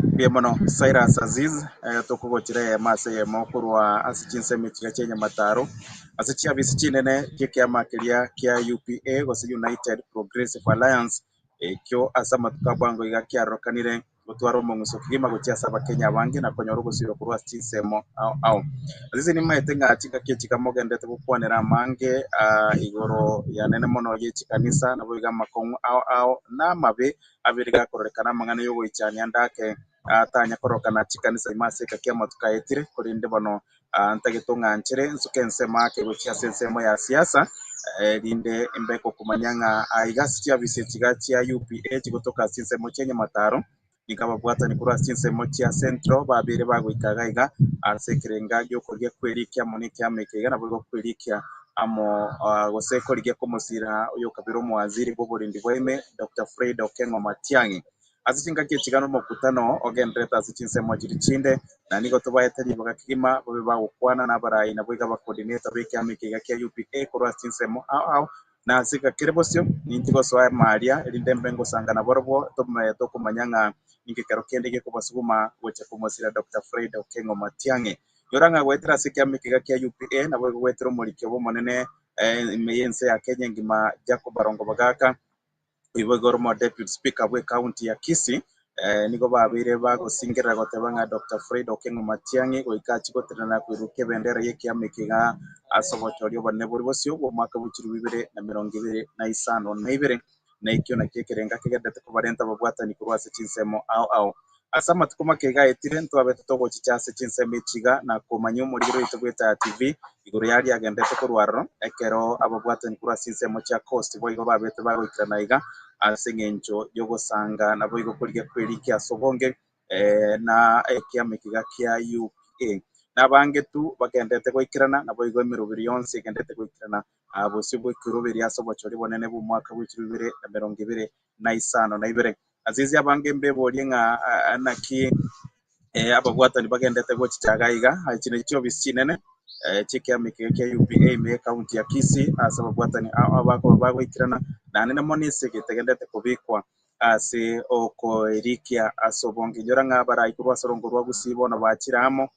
Biamono Cyrus Azizi tukugotire mase ye mokuru wa asichinse mitiga Kenya mataro asichia bisikinene kiama kiria kia UPA gose United Progressive Alliance kyo asama tukabwango igakiarokanire gutwaro munguso kigima gutia saba Kenya bangi na konyoru gusiro kurwa stinsemo au azizi ni maite ngatika kichika mogendete gukwanira mange igoro ya nene mono yichikanisa na buiga makongu au na mabe abiriga kororekana mangane yo goichania ndake atanya korokana chikanisa imase kakia matukaetire kurinde bono ntagitunga nchire nsuke nsema ke guchia sensemo ya siasa rinde imbeko kumanyanga igasitia bisetiga chia UPA kutoka sensemo Kenya mataro nikaba bwata ni kura sensemo chia central babire bagoikaga iga asekirenga yo kurya kwerikia moniki amekega nabwo kwerikia amo goseko ligia komosira uyo kabiro mu waziri bw'oburindi bweme Dr. Fred Okengo Matiang'i azicinga kichigano mukutano ogendreta azichinsemo chirichinde na nigo tubayetari bagakima bobe bagukwana n'abarayi nabwo iga ba coordinator beke amekega kia UPA kurwa sinsemo au na sika kirebosyo nintigo soa maria elindembe ngosangana borbo tokumanyanga ingekero kende gekobasuguma weche kumosira Dr. Fred Okengo Matiang'i yoranga gwetera sikia mikiga kia UPA na bwo gwetera umurikyo bomonene meyense ya Kenya ngima Jacob Barongo Bagaka Igoromo Deputy Speaker bwe county ya Kisii nigo babire bagosingira gotebanga Dr. Fred Okengo Matiang'i goikachi goterana kwiruke bendera yekiamikiga asobochorio bane buri bosyo bwo mwaka w'ikiri 2025 na ibere na ikyo na kekerenga kigedete kubarenta babwatani kurwase chinsemo ao asama tukuma kega etire ntwabete togo chichase chinsemo ichiga na kumanyo muriro itogweta TV iguru yari agendete kurwaro ekero ababwatani kurwase chinsemo cha coast bo igo babete bagoikirana iga asengencho yogosanga nabo igo kurya kweri asobonge na ekiamikiga kia UPA nabange tu bagendete goikirana nabo igo emirubiri yonse igendete goikirana abosibwe kirubiri asobochori bonene bu mwaka w'ikiri 2025 na ibere Azizi abange mbeborie nga anaki ababwatani bagendete gochichagaiga hakine cyo bisinene chikiamikiga kia UPA me county ya Kisii asababwatani abako bagoikirana nanene monise gitegendete kubikwa ase oko erikia asobonge nyora nga barayikurwa sorongo rwa gusibona bakiramo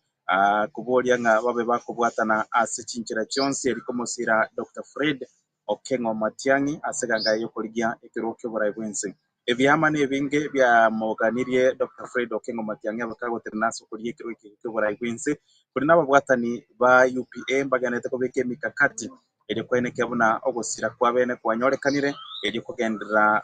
kuboria nga babe bakubwatana ase chinchira chonse erikomosira Dr. Fred Okengo Matiang'i aseganga yokoligia ekiroke burayi bwense ebyama nebinge bya moganirie Dr. Fred Okengo Matiang'i abakagoterana sokolie ekiroke burayi bwense kuri nababwatani ba UPA mbaganete kubeka emikakati erikwene buna ogosira kwa bene kwanyorekanire erikugendera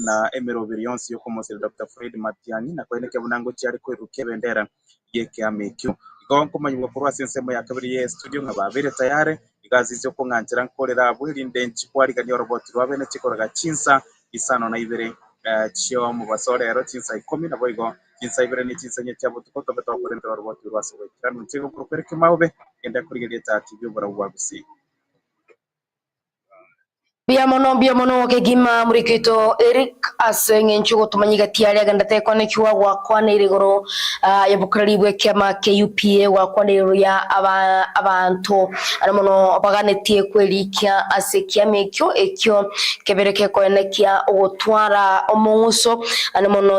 na emirobiri yonse yokomosira Dr. Fred Matiang'i na kwene buna ngo cyari kwiruke bendera yekiamekyo igonko manywa kurwa sensemo ya kabiri ye studio nkababire tayare igazizo ko nganjira nkorera bwirinde nchikwariga robot rwabene chikoraga chinsa isano na ibere chyo mu basorero chinsa 10 na boigo chinsa ibere ni chinsa nya cyabo tuko tobeto kurenda robot rwasobe kandi nchiko kupereke maube enda kurigere tati byo barawagusi Biamono kegima murikito Eric asenge nchugo tumanyiga tiari agandate kone kiwa wakwana irigoro yabukrari bwe kyama KUPA wakwana iro ya abantu aramono baganetie kwelikia asekia mekyo ekyo kebereke kone kia ogotwara omunso aramono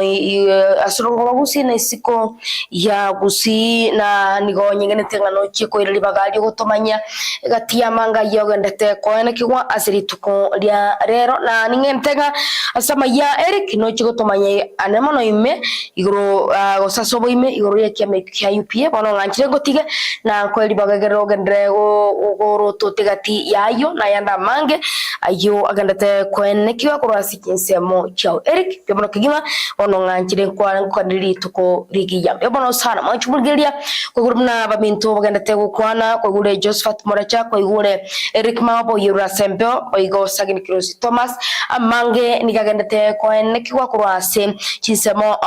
asorongo bagusi na isiko ya gusi na nigo nyingene tengano chiko iri bagali gotomanya gatia manga yogandate kone kiwa asirituko dia rero na ningentenga asama ya Eric no chiko tomanye anemono ime igoro gosasobo ime igoro ya kia UPA bono nganchire gotige na kweli bagagero gendre goro totegati yayo na yanda mange ayo agandate kwene kiwa kurasi kinsemo chao Eric bono kigima bono nganchire kwa ndiri tuko rigi ya bono sana machumulgeria ko gurumna baminto bagandate Kwana ko gure Josephat Moracha ko gure Eric Mabo yura sembo oigo sagini kirosi Thomas amange nikagendete kwene kiwa kurase chinsemo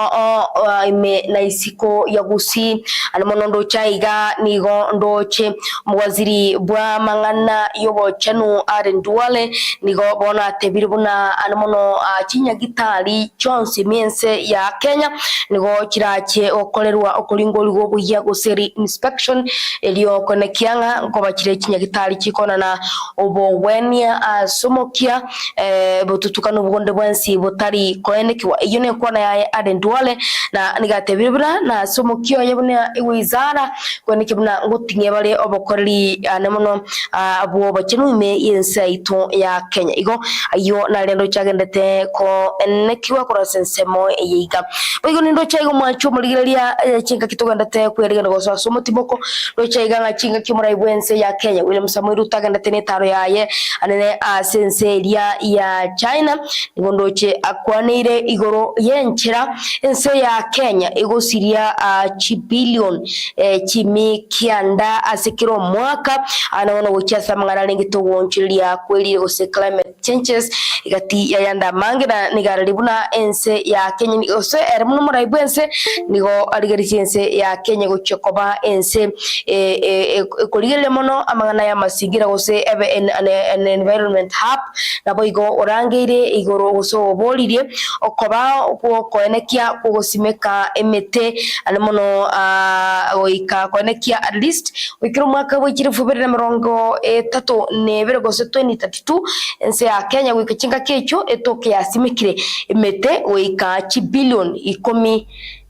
ime na isiko ya gusi almonondo chaiga nigo ndoche mwaziri bwa mangana yobo chanu arenduale nigo bona tebiribuna almono chinya gitari chonsi miense ya Kenya nigo kirache okolerwa okolingo ligo buya goseri inspection elio konekianga ngoba kire chinya gitari chikona na obowenia somokia botutukano bugonde bwansi botari koenekiwa iyo ne kwana ya arenduale na nigatebiribura na somokio yabone wizara kwenekibuna ngotinye bale obokoreri anemono abo bakinume yensaito ya Kenya igo ayo na lendo chagendete ko enekiwa korasensemo yiga bigo nindo chaigo mwacho muligeria chinga kitogendete kweriga goso somotiboko do chaiga ngachinga kimurai bwense ya Kenya William Samuel Ruto agendete ne taro yaye anene senseria ya China ngondoche akwanire igoro yenchira ense ya Kenya igosiria chibillion chimikianda asikiro mwaka anaona ukiasa mangana lengito wonchilia kweli gose climate changes igati yayanda mangira nigaralibuna ense ya Kenya ni ose ermuno muraibense nigo aligari ense ya Kenya gochokoba ense kuligele mono amangana ya masigira gose an environment app nabo igo orangeire igoro goso bolirie okoba koenekia kugosimeka emete ane mono oika koenekia at least wikiro mwaka wikire 2032 gose 2032 ense ya Kenya wikichinga kecho etoke yasimikire emete oika chibillion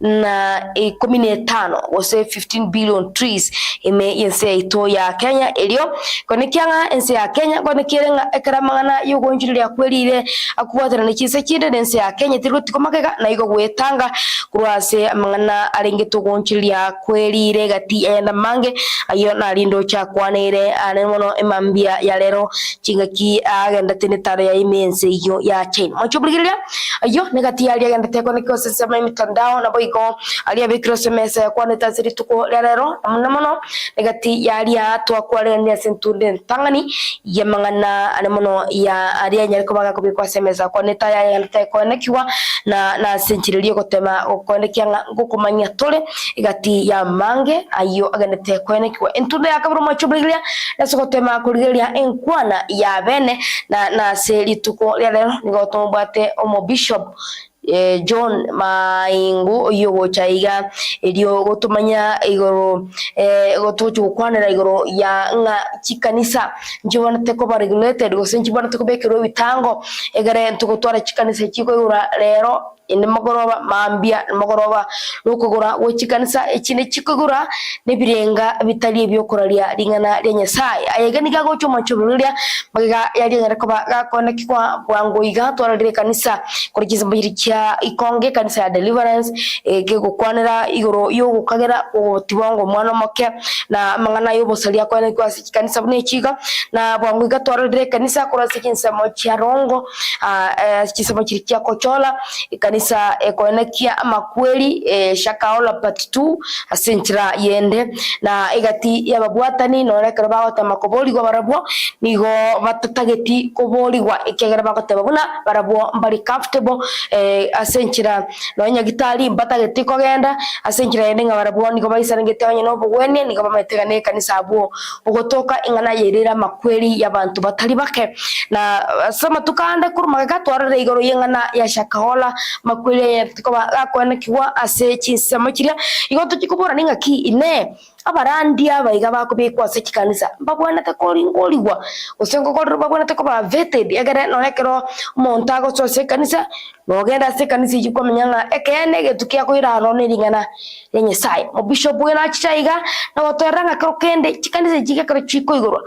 15 gose 15 billion trees ime ense ito ya Kenya elio konekianga ense ya Kenya konekirenga ekaramangana yugonjirira kwerire akuwatana nikise kinde ense ya Kenya tirutikomagega na igo gwetanga kurwase amangana arengeto gonchiria kwerire gati enda mange ayo narindo cha kwanire ane mono emambia ya lero chingaki agenda tenetare ya imense iyo ya China machubrigiria ayo negati ya agenda teko nikose sema mitandao na boiko alia bikrose mesa ya kwane taziri tuko lero mono negati ya alia to akware ni sentunde tangani ya mangana ane mono ya alia nyariko baga kubikwa semeza kwane taya ya teko nekiwa na senchiririo gotema okonekia ngukumanya tole igati ya mange ayo agenda teko nekiwa entunde yakabro machubrigiria nasokotema kurigeria enkwana ya bene na seli tuko lero nigotombate omo bishop John Maingu yogo chaiga elio gotumanya igoro gotuchu kwanera igoro ya nga chikanisa njibona teko ba regulated go senjibona teko bekero bitango egare ntugotwara chikanisa chiko igora lero inde magoroba mambia magoroba lokogora wochikanisa echine chikogora nebirenga bitali byokoralia ringana ryanyasai ayegani gago choma churulia magiga yaringara ko gakone kikwa bwango iga twarire kanisa kurikiza mbirikia ikonge kanisa ya deliverance gego kwanera igoro yo gukagera otibongo mwana moke na mangana yo bosalia kwane kwa kanisa bune chiga na bwango iga twarire kanisa kurasi kinsa mochiarongo kisamo chirikia kochola kanisa ekonekia amakweli shakaola part 2 asenchira yende na igati yababwatani norekera bagota makoboli go barabwo nigo batatageti koboli gwa ikegera bagota babuna barabwo mbari comfortable asenchira nonya gitari batageti kogenda asenchira yende nga barabwo nigo baisarengete onye no bugwene nigo bametegane kanisa abo ugotoka ingana yerera makweli yabantu batali bake na sama tukande kuruma gatwara igoro yengana ya shakaola makwele tikoba akwana kiwa ase chinsemo kiria igoto kikubura ninga ki ine abarandi abaiga bakubikwa ase kikanisa mbabwana takori ngoliwa usengo kodro babwana takoba vetted egere nonekero montago sose kanisa nogenda ase kanisa yiko menyanga ekene getukia koira rone ringana yenye sai mo bishop wena chichaiga na gotoranga krokende kikanisa jike kro chiko igoro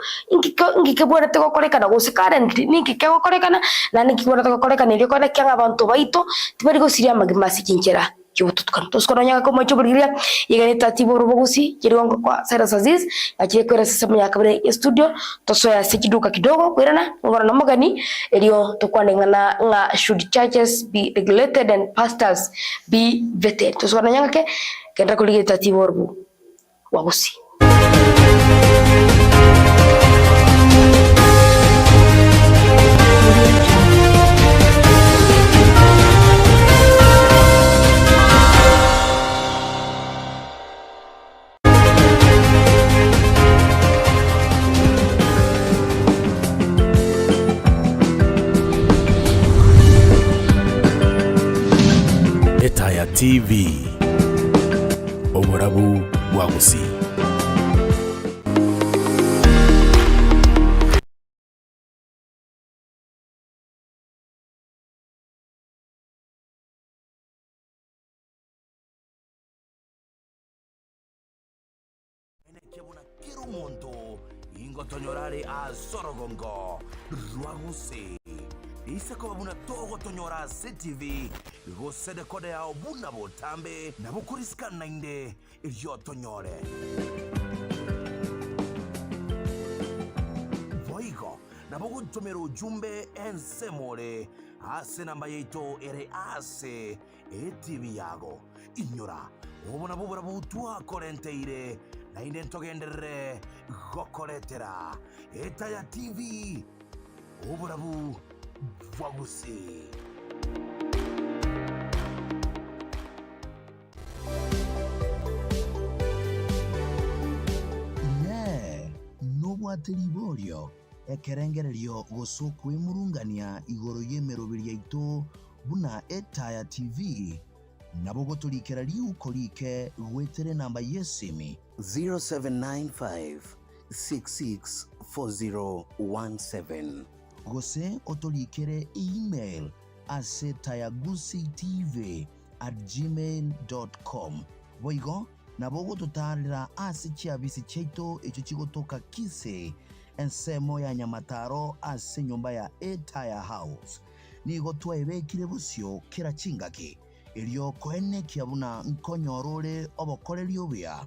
ingike bwana tako korekana gose current ningike korekana na nikibona tako korekana ile kone kyanga abantu baito tibari go siria magimasi kinchera kibututukana toskononya ko macho burgiria yegane tatibo rubugusi kirongo kwa Cyrus Azizi akire kwera sasa mu yakabere studio tosoya sikiduka kidogo kwirana ngora na mogani elio tokwandengana nga should churches be regulated and pastors be vetted toskononya ke kenda kulige tatibo rubu wagusi Etaya TV Oborabu Wagusi. Enekebuna kirumonto ingotonyorare azorogongo Rwagusi. Isako babuna togo tonyora CTV gosede kode ya obuna botambe na bukuriska nainde iryo tonyore voigo na bugutumira ujumbe ensemole ase namba yeito ere ase ETV yago inyora obona bubura butwa korenteire na inde ntogendere gokoretera Etaya TV obura bu Wagusi. Ne, no wateliborio. ekerengererio gusukwe murungania igoro yemerobiria ito buna Etaya TV nabo goturikera riukorike gwetere namba yesimi 0795 664017 gose oturikere email asetayagusitv@gmail.com boigo nabo gotutarira ase chiabisi cheito echo chigotoka kise ensemo ya nyamataro ase nyumba ya Etaya House nigo twebekire busyo kira chingaki elio koene kiabuna nkonyorore obokoreri obia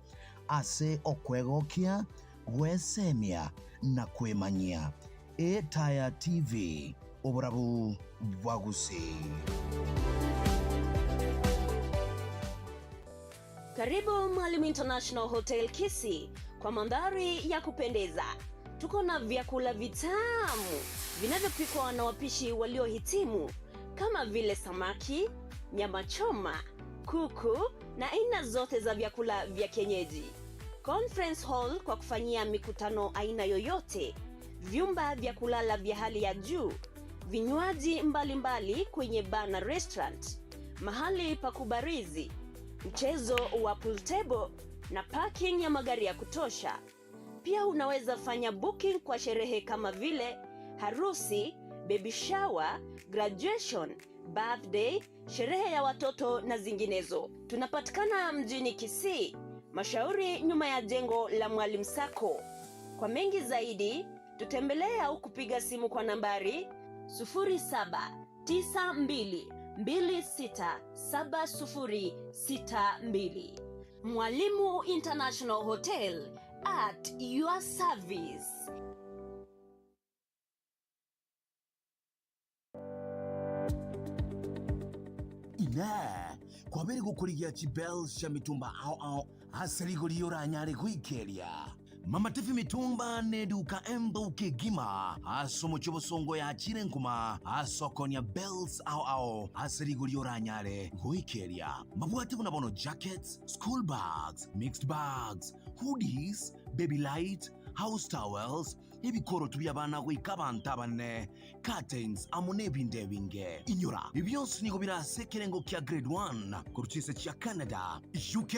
ase okwegokia gwesemia na kwemanyia. Etaya TV oborabu bwagusi. Karibu Mwalimu International Hotel Kisii kwa mandhari ya kupendeza. Tuko na vyakula vitamu vinavyopikwa na wapishi waliohitimu kama vile samaki, nyama choma, kuku na aina zote za vyakula vya kienyeji. Conference hall kwa kufanyia mikutano aina yoyote, vyumba vya kulala vya hali ya juu, vinywaji mbalimbali kwenye bar na restaurant, mahali pa kubarizi, mchezo wa pool table na parking ya magari ya kutosha. Pia unaweza fanya booking kwa sherehe kama vile harusi, baby shower, graduation, birthday, sherehe ya watoto na zinginezo. Tunapatikana mjini Kisii, Mashauri nyuma ya jengo la Mwalimu Sacco. Kwa mengi zaidi, tutembelee au kupiga simu kwa nambari 0792267062. Mwalimu International Hotel, at your service. Ina kwa bere gukurigia chibel sha mitumba ao asaligo liora nyare kuikeria Mama Tifi mitumba neduka emba ukegima asomo chobosongo ya chirenkuma asokonya bells ao asaligo liora nyare kuikeria mabwate bunabono jackets, school bags, mixed bags, hoodies, baby light, house towels, ebikoro tubyabana kwikabanta bane, curtains amone bindebinge. Inyura, ibyonse niko birase kerengo kya grade 1 kuruchise cha Canada, UK,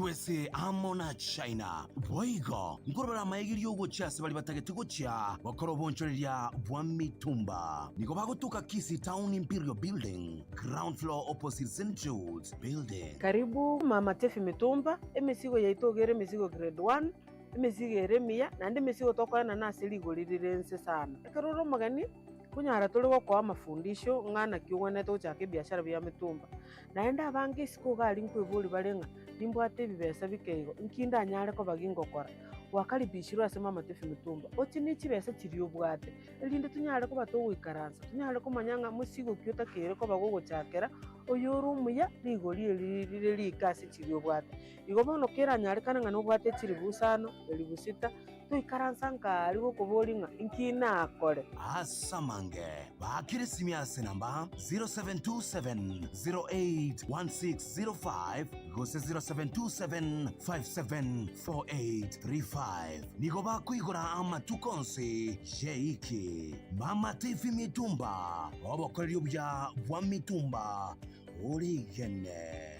USA amona China. Boigo, nkorobara mayigiri yogo chase bali batagetigo cha bakorobonchoreria bwa mitumba. Niko bagotoka Kisii Town Imperial Building, ground floor opposite St. Jude's Building. Karibu Mama Tifi mitumba, emisigo yaitogere misigo grade 1. Imesigo eremia na ndi mesigo tokwana na seligo lilirense sana. Ekaroro magani kunyara toligo kwa mafundisho ngana kiwone to chake biashara bya mitumba. Naenda abange siko gali nkwebuli balenga nimbwate bibesa bikeigo nkinda nyare ko bagingo kora. Wakalibishirwa ase Mama Tifi mitumba. Otini chibesa chiriyo bwate. Elinde tunyare ko batowikaransa. Tunyare ko manyanga musigo kyota kere ko bagogo chakera oyorumuya ligoli lili kasi chiriyo bwate. Igobono kera nyare kana ngano bwate chiri busano elibusita tuikaransa nkari go kubolinga inkina akore asamange bakirisi ase namba 0727081605 gose 0727574835 nigo bakwigora amatukonse jeiki Mama Tifi mitumba obokoreri bya bwa mitumba origene.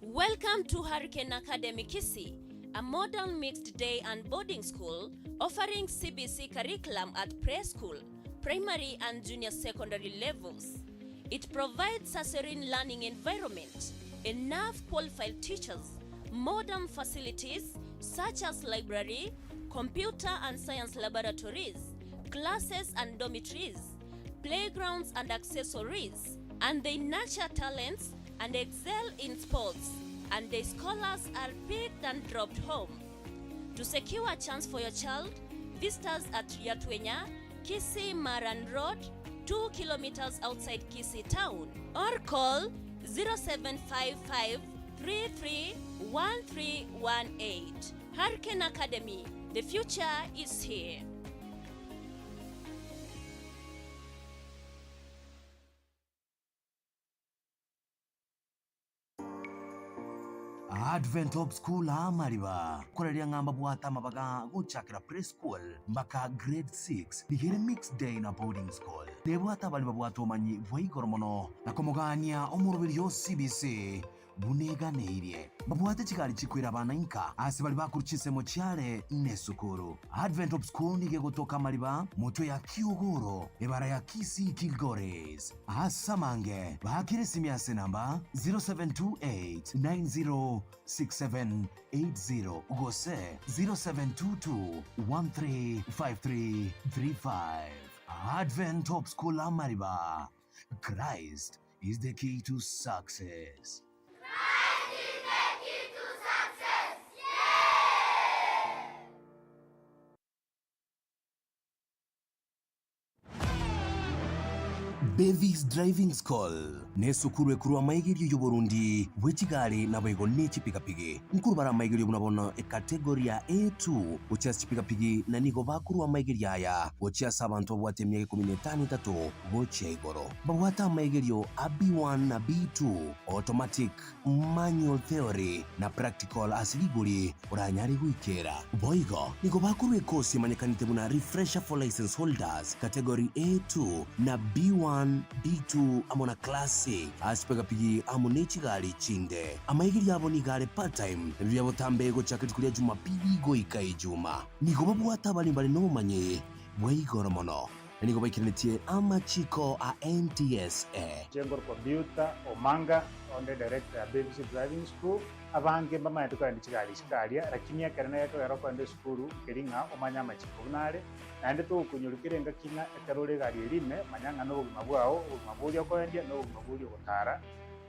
Welcome to Hurricane Academy Kisii, a modern mixed day and boarding school offering CBC curriculum at preschool, primary and junior secondary levels. It provides a serene learning environment, enough qualified teachers, modern facilities such as library, computer and science laboratories, classes and dormitories, playgrounds and accessories, and they nurture talents and excel in sports, and the scholars are picked and dropped home. To secure a chance for your child, visit us at Yatwenya, Kisii Maran Road, 2 kilometers outside Kisii town, or call 0755 331318. Hurricane Academy, the future is here. Advent Hope School amaliba koreria ngamba bwata mabaga guchakira preschool mbaka grade 6 nigere mixed day na boarding school nebwata bali babwato manyi bwaigoro mono na komogania omurubiri yo CBC buneganeirie babwate chikali chikwira bana inka ase bali bakuruchisemo cyare nesukuru. Advent Hope School nige gutoka maliba moto ya Kiogoro ebara ya Kisi Kilgores asamange bakire simiase namba 0728906780 ugose 0722135335. Advent Hope School amariba. Christ is the key to success. Bevis Driving School nesukuru ekuru amaigirio y'Uburundi wechigali na bwego n'echipikapiki nkuru bara amaigirio munabona category ya A2 ucha chipikapiki na nigo bakuru amaigirio aya ucha sabantu bwate myaka 13 gocha igoro babwata amaigirio a B1 na B2 automatic manual theory na practical asiliguri uranyari guikera boigo nigo bakuru ekosi manyakanite muna refresher for license holders category A2 na B1 B2 amona classe aspega pigi amonechi gali chinde amaigiri yabo ni gale part time byabo tambego chakati kulia Jumapili go ikai juma nigo babwata bali no manye bwaigoro mono nigo baikiranitie amachiko a NTSA Jengor computer omanga on the director ya Bevis Driving School abange mama yatuka ndi chigali chikalia lakini akarana yato yaroko ndi school kiringa omanya machiko nale nande to kunyurukirenga kinga ekarole gali elime manyanga no mabwao mabulyo ko endia no mabulyo gotara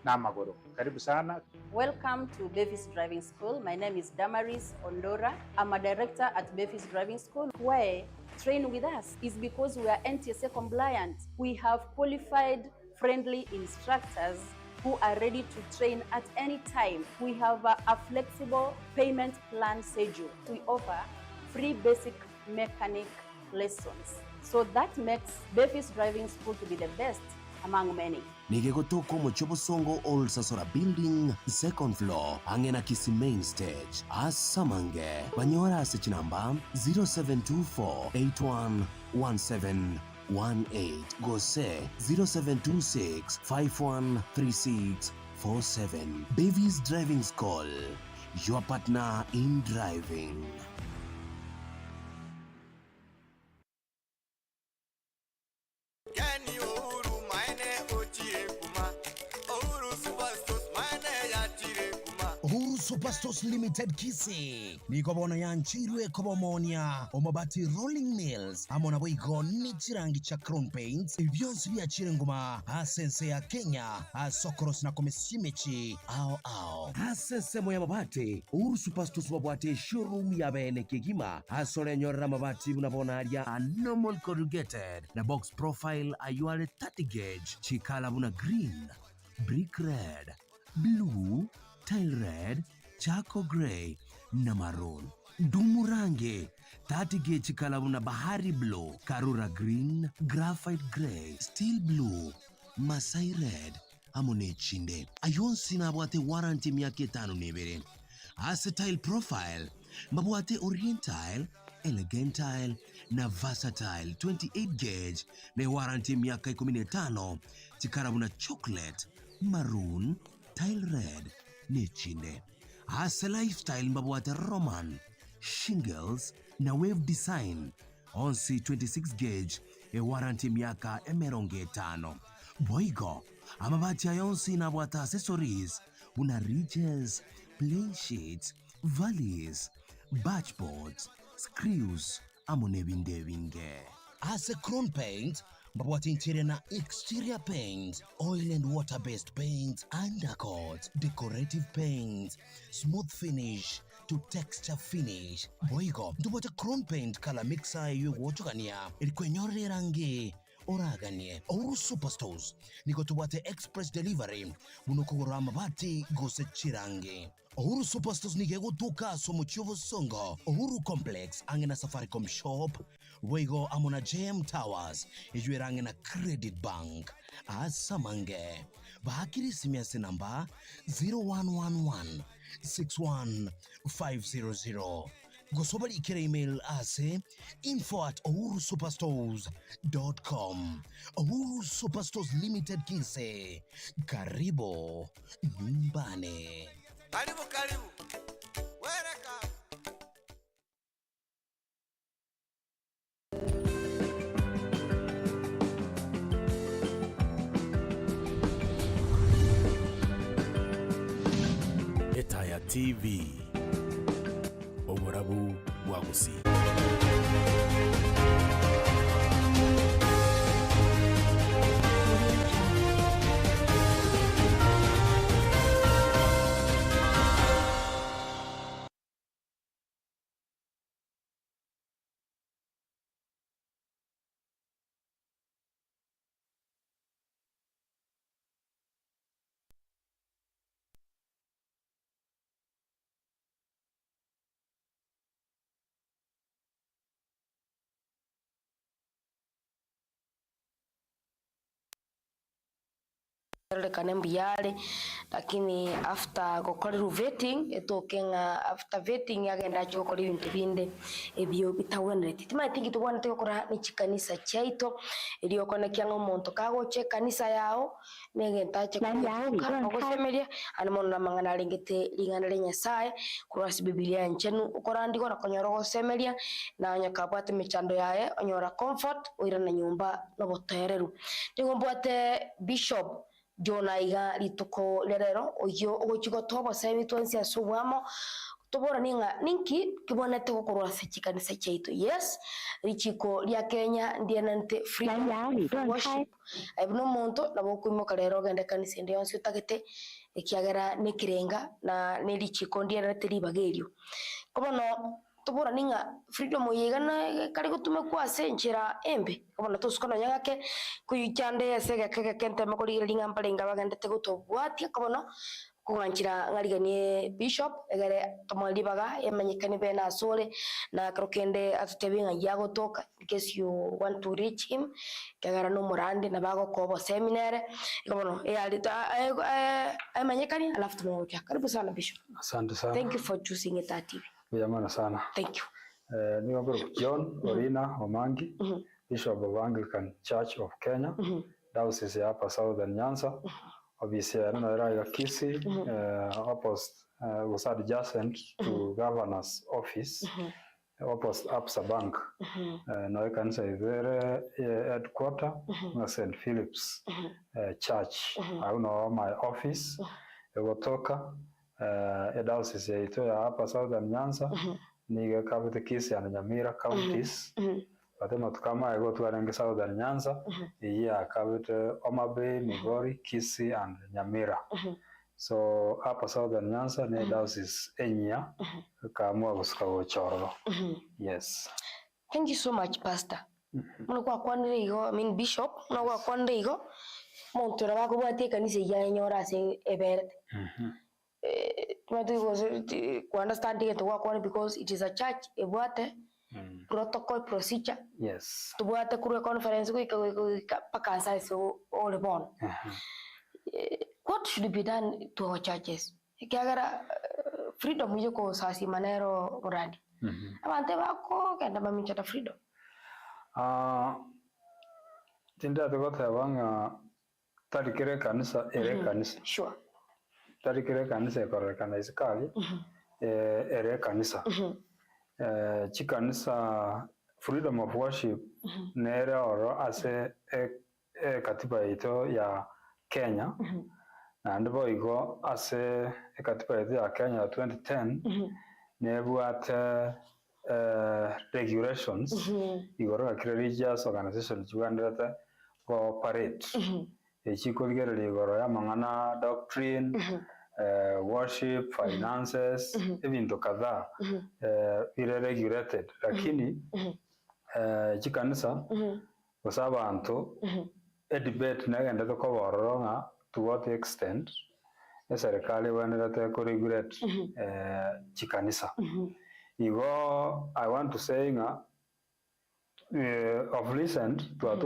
na magoro. Karibu sana. Welcome to Bevis Driving School. My name is Damaris Ondora. I'm a director at Bevis Driving School. Why train with us is because we are NTSA compliant. We have qualified friendly instructors who are ready to train at any time. We have a flexible payment plan schedule. We offer free basic mechanic lessons. So that makes Bevis Driving School to be the best among many. Nigegotoko mochobo songo old sasora building second floor angena Kisi main stage asamange banyora asechi namba 0724811718 gose 0726513647. Bevis Driving School, your partner in driving. Superstores Limited Kisi niko bona yanchirwe kobomonia omabati rolling mills amona boigo nichirangi cha Crown Paints ivyonsi byachire ngoma asense ya Kenya asokoros na komesimechi ao asense moya mabati Uhuru Superstores babwate showroom ya bene kigima asore nyorra mabati unabona alia normal corrugated na box profile ayuale 30 gauge chikala buna green brick red blue tile red, charcoal grey na maroon. Dumurange 30 gauge kalabuna bahari blue, karura green, graphite grey, steel blue, masai red, amone chinde. Ayonsi na abwate warranty miyake 5 nebere. Acetile profile, mabwate orientile, elegantile na versatile 28 gauge na warranty miyaka 15 chikarabuna chocolate, maroon, tile red, nechinde. Ase lifestyle mabwate Roman, shingles na wave design. Onsi 26 gauge e warranty miaka emeronge 5. Boigo amabati ayonsi na bwata accessories una ridges, plain sheets, valleys, batchboards, screws amone binge. Ase Crown Paint mabwate interior na exterior paint, oil and water based paint, undercoat, decorative paint, smooth finish to texture finish. Boigo ndubwate Crown Paint color mixer yowochogania ilikwenyore rangi oraganie. Uhuru Superstores niko tubwate express delivery munokogora mabati gose chirangi. Uhuru Superstores nige gutuka somuchiovo songo Uhuru Complex angena Safaricom shop wego amona JM Towers ijwera angena Credit Bank asamange bakiri simiase namba 0111 61500. Gosobali ikira email ase info@uhurusuperstores.com. Uhuru Superstores Limited Kise. Karibu nyumbani. Karibu. Welcome. Etaya TV. Oborabu Wagusi. rekane mbiyale lakini after gukora vetting etokenga after vetting yagenda chokora ibintu binde ebyo bitawonete tima tingi tubona tekokora ni chikanisa chaito iliyo kona kyanga umuntu kago che kanisa yao negenta che kogosemeria animono namangana lengete lingana lenyasaye kurasi biblia nchenu ukora ndiko na konyoro gosemeria na nyakabwate michando yae onyora comfort oira na nyumba no botereru ndingombwate bishop Jona iga rituko lerero oyo ogochigo tobo sebi twensi asubwamo tobora ninga ninki kibonete gokorwa sechikanisa chaito yes richiko lya Kenya ndianante freedom worship abno monto nabo kuimoka lero gende kanisa ndi yonsi utagete ekiagera nekirenga na nerichiko ndianante libagerio kobono tobora ninga freedom yegana kari gutume kwase nchira embe kabona tosukono nyagake kuyichande yasega kente makori linga mpalenga bagande tegutobwatia kabona kunganchira ngariganie bishop egere tomali baga yamanyikani bena sole na krokende atutebinga yago toka in case you want to reach him kagara no murande na bago kobo seminare kabona alita amanyikani alafu tumoja karibu sana bishop. Asante sana. Thank you for choosing it TV. Yamana sana. Thank you. Ni waguru John Orina Omangi, Bishop of Anglican Church of Kenya, Diocese ya hapa Southern Nyanza, obviously ya Kisii, opposite was adjacent to Governor's Office, opposite Absa Bank, na kanisa ivere headquarter na St. Philip's Church. I know my office, egotoka Diocese ya Etaya hapa Southern Nyanza, niga kabite Kisii na Nyamira counties. Batema tukama ego tuarenge Southern Nyanza, iya kabite Homa Bay, Migori, Kisii and Nyamira. So hapa Southern Nyanza ni Diocese Enya kaamua kusuka gochoro. Yes. Thank you so much, Pastor. Mwana kwa ndego, I mean Bishop, mwana kwa ndego. Monto na bako bwate kanisa ya nyora se eberte. To understand it because it is a church ebwate protocol procedure. Yes. To bwate kuru conference ko pakansa so all born. What should be done to our churches? Kiagara freedom yoko sasi manero muradi. Abante bako kenda mamichata freedom. Tinda tukota wanga tarikire kanisa ere kanisa. Sure. Tarikire kanisa ekoreka iskali ere kanisa. Chikanisa freedom of worship nere oro ase katiba ito ya Kenya. Na ndipo iko ase katiba ito ya Kenya 2010 nebuate regulations igoro ka religious organization chugandata cooperate echiko ligere igoro ya mangana doctrine worship finances ebintu kadhaa ire regulated lakini chikanisa osabantu debate nagenda to koboronga to what extent serikali waneleta ko regulate chikanisa igo I want to say of recent to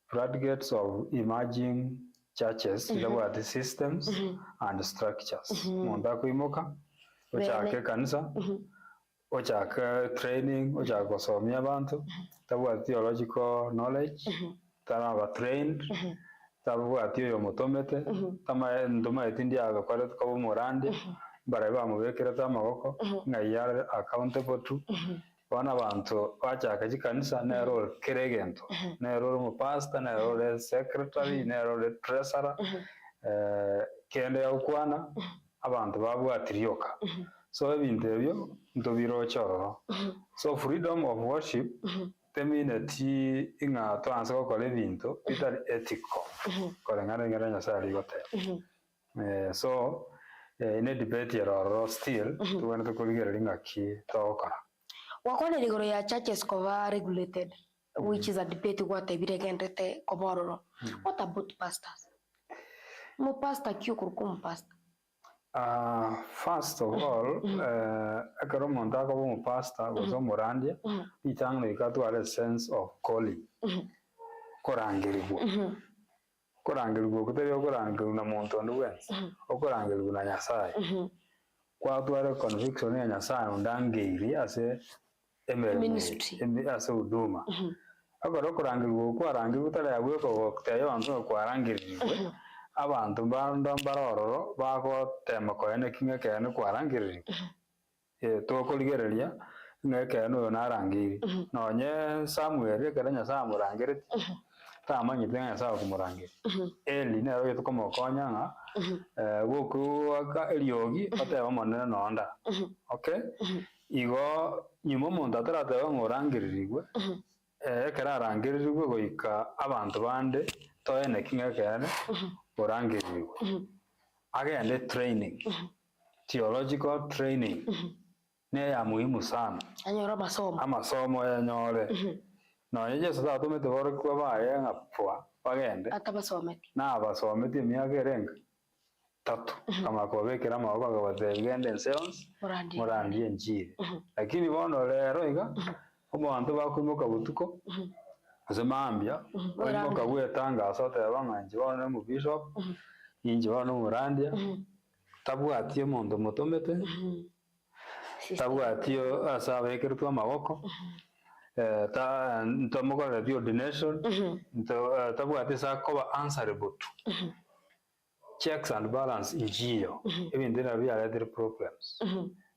floodgates of emerging churches the systems and structures monda kuimuka ochake kanisa ochake training ochake kusomia abantu tabwa theological knowledge taba trained tabwa tiyo mutomete tama nduma etindi agakora ko murande bare bamubekera tamagoko ngayare accountable to bana abantu bachaka jikanisa na role keregento na role mu pastor na role secretary na role treasurer kende ya Kwana abantu babwatiryoka so ebintu ebyo ndobiro choro so freedom of worship teminati inga twanse ko kole bintu bitari ethical kole ngana nyasari gote so in a debate or still tuwana tukuligera lingaki tokara wakone ligoro ya churches cover regulated which is a debate what ebire gendete kobororo what about pastors mo pastor kyukurukum pastor first of all akaro monta ko mo pastor gozo morandia itang no ikatu a sense of calling korangirigo kuteyo korangiru na muntu nduwense okorangiru na nyasaye kwa tuare conviction ya nyasaye ndangiri ase ministry ase huduma akoro korangiru kwa rangiru tare yagwe ko teyo anzo kwa rangiru abantu barororo bago tema ko ene kinga kene kwa rangiru to koligereria ngeke no narangiri nonye Samuel keranya samurangiri tamanyi tena sawa kumurangiri eli na royo tukomo konyanga goku aka eliogi ateba monene nonda okay igo nyimo monda tarata ngorangiririgwe kararangiririgwe goika abantu bande toene kinga kene orangiririgwe agende training theological training ne ya muhimu sana anyora masomo amasomo ya nyore no yeje sasa tumete bore kwa baye ngapwa bagende atabasomete na abasomete myaka erenga tatu kama ko bekera mababa gabategende sales murandi enjire lakini bono lero iga omuntu bakwimuka butuko azamambya omuntu bwetanga sote banganje bone mu bishop inji bone murandia tabwatie muntu mutomete tabwatio asabekirtwa amaboko ntomugora the ordination tabwate sakoba answerable to checks and balance injiyo ebintu nabya other problems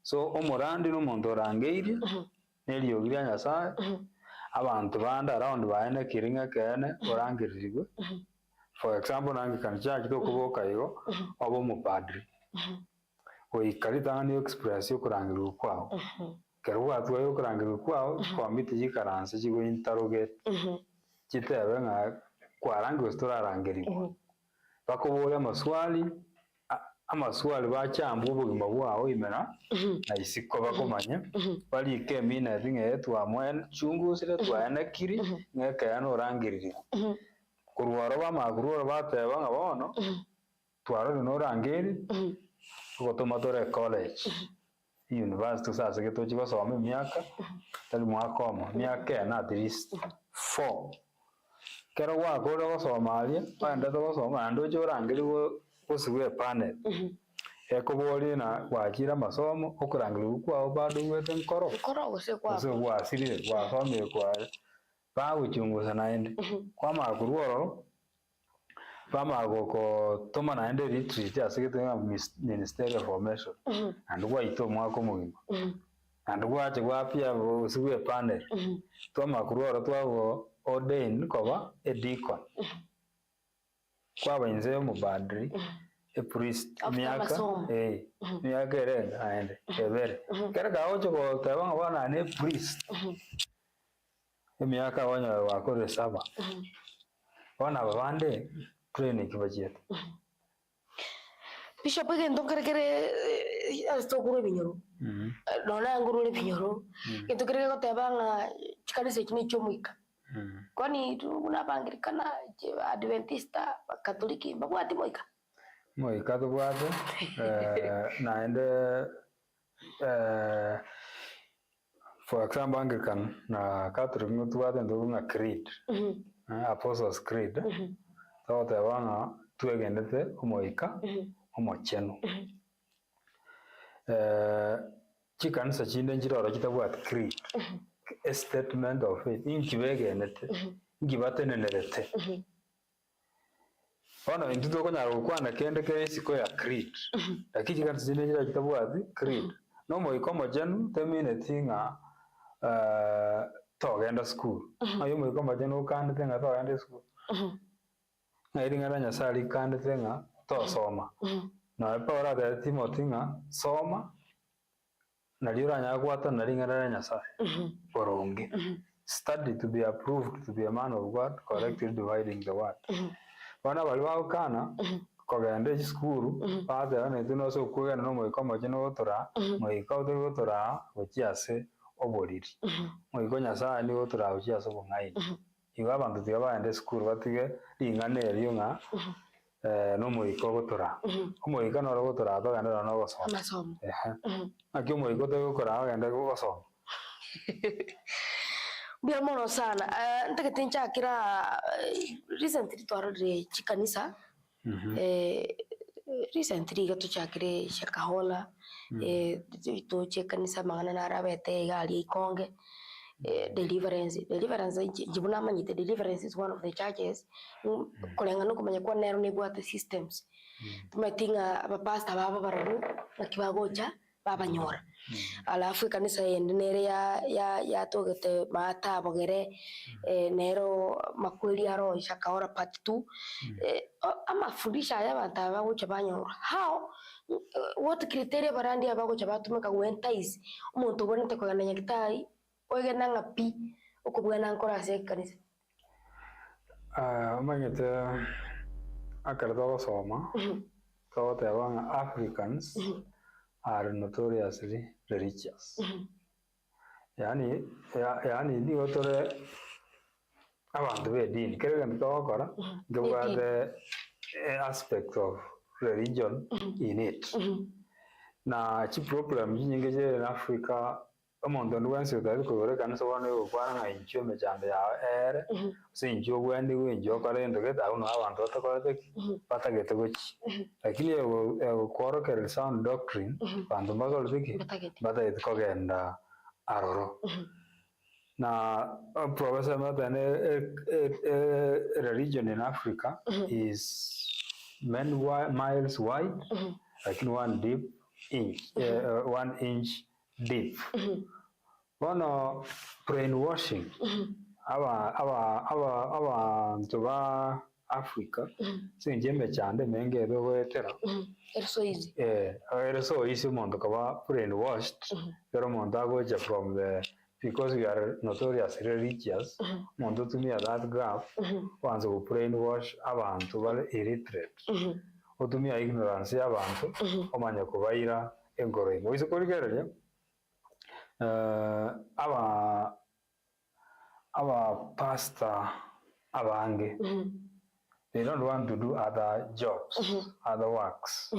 so omorandi no muntu rangeire nelio gya nyasaye abantu banda around baene kiringa kene orangirirwe for example nange kan church to kuboka yo obo mu padri oikarita ni express yo kurangirwa kwao kerwa atwa yo kurangirwa kwao komite jikaranse jigo interrogate kitebe nga kwarangirwa storarangirwa bakobole amaswali bachambu ubugima bwao imena na isiko bakomanya bali kemina thinge yetu amwen chungusire twanakiri ngeke yano rangirira kurwaro bamagururo bateba nga bono twaro no rangiri gotoma tore college university sasa geto chigo soma miaka tali mwakoma miaka na at least 4 kero wa goro Somalia panda to soma ando jorangiri usiwe panel ekobori na wajira masomo okurangiri kwa bado wete nkoro ose kwa wasiri wa some kwa ba uchunguza naende kwa magururo bamagoko toma naende retreat asigete ministry of formation and gwa ito mwako mugima and gwa chwa pia usiwe panel toma kuroro twago ordain koba a deacon kwa benze mu badri a priest miaka erenga aende ebere kera ga ocho ko taba bana ne priest miaka wanya wako saba wana babande training budget Bishop egento kerekere astokuru binyoro nona ngurule binyoro gento kereke gotebanga chikanise kini chomuika kwani tunabangirikana Adventista Katoliki babwati moika tubwate naende for example Anglican na Catholic tubwate ndo nga creed Apostles Creed so tebanga twegendete omoika omochenu chikanisa chinde njiroro chitabwat creed a statement of faith inkibegenete inkibatenenerete ono intuto konyara gukwana kende kesiko ya creed lakini chikanisa chinde njiroro chitabwat creed no moika omochenu temineti ng'a togenda school ayo moika omochenu okandete ng'a togenda school ng'airing'ana nyasaye kandete ng'a tosoma na paura de Timothy ng'a soma na liura nya kwata na ring'ana nyasaye boronge study to be approved to be a man of God correctly dividing the word bana bali bakana kogende school baada ne tuno so kugana no moiko mocheno tora moiko tora ochiase oboriri moiko nyasaye ni tora ochiase bong'ai iga abantu tiga baende school batige ring'ana elio ng'a no moiko gotora omoika no gotora to ganda no gosoma akio moiko to gokora ganda gosoma bia mono sana ndagete nchakira recently twarore chikanisa recently gato chakire shakahola to chikanisa mangana na rabete gali ikonge deliverance jibuna manyite deliverance is one of the churches kulenga no kumenya kwa nero ni bwate systems tumetinga abapasta baba bararu nakibagocha baba nyora alafu kanisa yendenere ya togete mata bogere nero makweli aro shakaora part 2 ama fundisha ya banta bagocha banyora how what criteria barandi abagocha batumeka wentice umuntu bonete kugana kitai oige nanga pi okubwana nkora se kanisa manyete akardo soma ko tawanga Africans are notoriously religious yani ni otore abantu be dini kerega mtokora gwa the aspect of religion in it na chi problem nyingi je in Africa omondo ndwanse utari ko kanisa wane ukwana incho mejande ya ere sinjo wende wenjo kare ndogeta uno abantu batakora batagete gochi lakini kworo kere sound doctrine bantu bagolziki batagete kogenda aroro na professor matane religion in Africa is many miles wide lakini 1 inch deep. Bono brainwashing aba ntoba Africa sinjembe chande menge dogwetera so easy so easy mondo kaba brainwashed pero mondo agoja from the because we are notorious religious mondo tumia that gap wanzo ku brainwash abantu bale illiterate otumia ignorance y'abantu omanya kubaira engoro moize kurigerere our pastor abange they don't want to do other jobs other works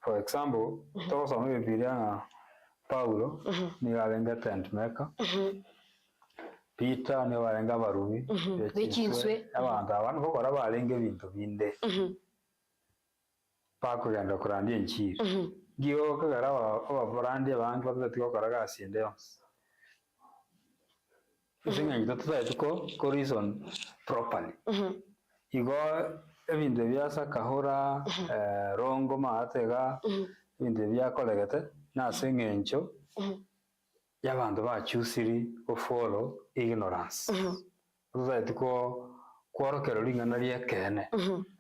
for example todos son Bibiliana Paulo ni galenga tent maker Peter ni walenga barubi bechinswe abantu bakora balenge bintu binde pako yanda kurandi enchiri giyo kagara aba brandi abantu batiko karaga siende isinga ngitotako ko reason properly igo ebinde byasa kahora rongo maatega ebinde byakolegete nasengencho y'abantu bachusiri go follow ignorance tutako kworokero lingana lyekene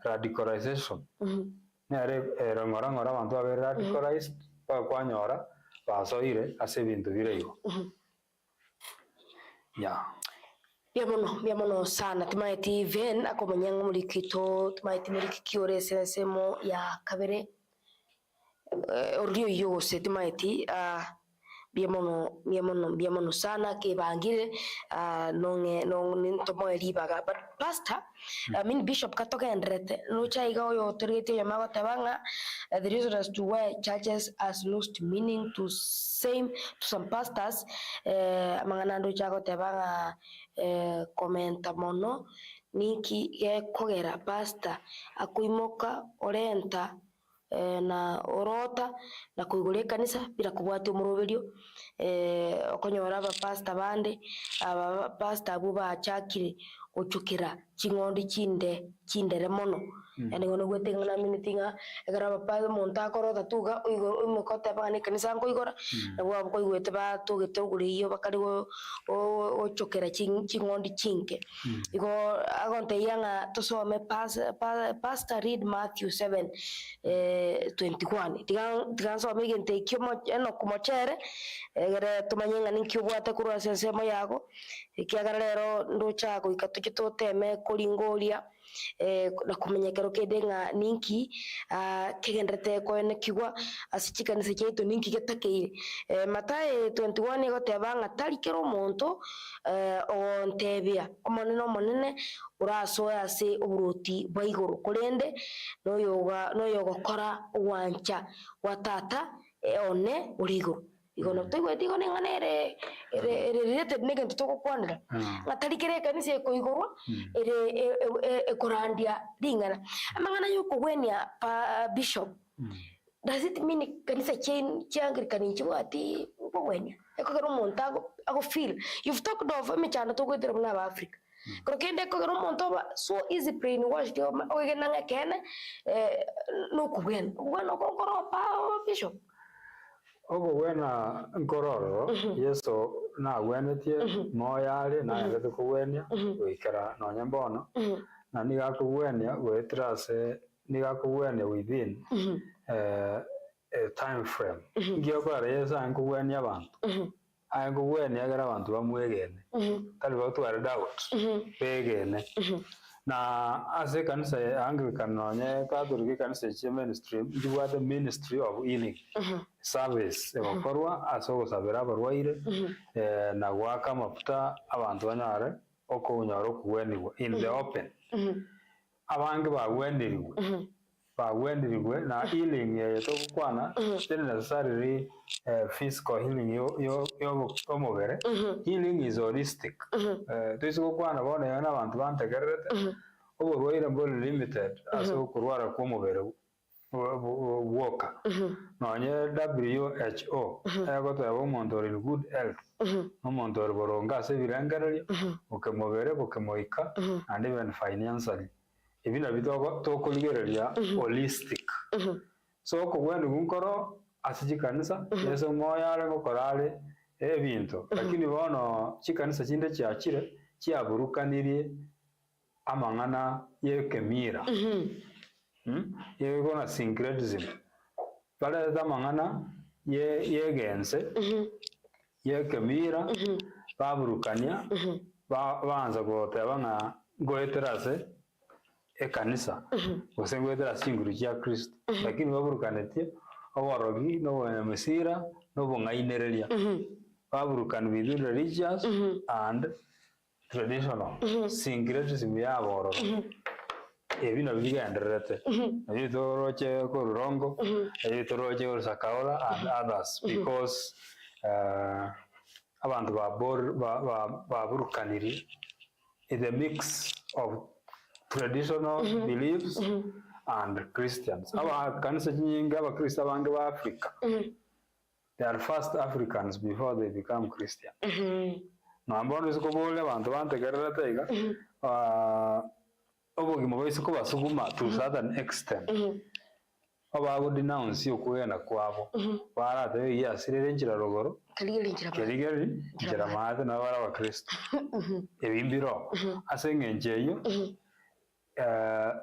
radicalization nere ngora abantu abe radicalized kwanyora basoire ase bintu bireigo Biamono sana tumaiti ven akomanyanga muri kito tumaiti muri kiore semo ya kabere orio yose tumaiti biamono sana ke bangire non tomo elibaga but pastor min bishop katoka endrete no chaiga oyo torete yamago tabanga the reason as to why churches has lost meaning to some pastors manganando chago tabanga comenta mono niki kogera pastor akuimoka orenta na orota na kuigure kanisa bila kubwata umurubirio okonyora aba pastor bande aba pastor abo bachakire gucukira chingondi chindere mono yani ngono gwetenga minutinga egara aba monta korota tuga umukote bane kanisa ngo igora nabo abo koigwete ba tugete uguriyo bakari ocukira chingondi chinke igo agonte yanga tusome pastor read Matthew 7:21 tigansome gente kimo eno kumochere egere tumanyenga ninkibwate kurwa sensemo yago ikiagara rero ndocha ko ikatuke toteme kuringoria na kumenyekero kedenga ninki kigendete ko ene kigwa asichikanise cyeto ninki getakeire Mathayo 21 igotebanga tarikero monto ontebia omonene omonene urasoya ase uburuti baigoro kurende noyo gokora wancha watata one urigo igono tegwe tigone nganere related negento tokokwanira ngatarikere kanise ko igoro ekorandia dingana amangana yuko gwenia pa bishop does it mean kanisa Anglican ati gwenia ekogero montago ago feel you've talked of mechana tokotera mna Africa krokende ekogero montoba so easy brainwashed ogenanga kene no kubwen kokoro pa bishop ogo wena nkororo yeso na wenetie moyale na ngete kuwenia wikara no nyambono na niga kuwenia wetrase niga kuwenia within a time frame ngio kwa yesa nkuwenia abantu ankuwenia gara abantu bamwegene tali batu are doubt pegene na ase kanisa Anglican nonye Catholic kanisa che ministry ndiwa the ministry of healing service ebakorwa aso sabera barwaire na gwaka mafuta abantu banyare okunyaro kuweniwa in the open abange bagwendirwe na healing yeto kwana still necessary physical healing yo omobere healing is holistic tuiso kwana bone yana abantu bantegerete oborwaire mbole limited aso kurwara kumobere woka nonye WHO yagoto yabo mondori good health no mondori boronga se birangario ukemobere bukemoika and even financially ibina bitogo tokoligereria holistic so kugwenda gunkoro asijikanisa yeso moyale ngokorale ebintu lakini bono chikanisa chinde chiachire chiaburukanirie amangana yekemira yegona syncretism bale tamangana yegense yekemira baburukania baanza goteba nga goeterase ekanisa osengwetera singuru ya Kristo lakini baburukanetie oborogi no mesira no bongainereria baburukana within religious and traditional syncretism ya bororo ebino bigenderete ebitoroche ko Rurongo ebitoroche ko Sakaola and others because abantu baburukaniri is a mix of traditional beliefs and Christians. Our kanisa nyingi aba Kristo bange ba Africa. They are first Africans before they become Christian. Na mbono ziko bole abantu bantegerera tega obogimo bwese ko basuguma to certain extent. Aba go denounce okuyena kwabo. Barate yasirere njira rogoro. Kaligeri njira maade na bara wa Kristo. Ebimbiro asengenjeyo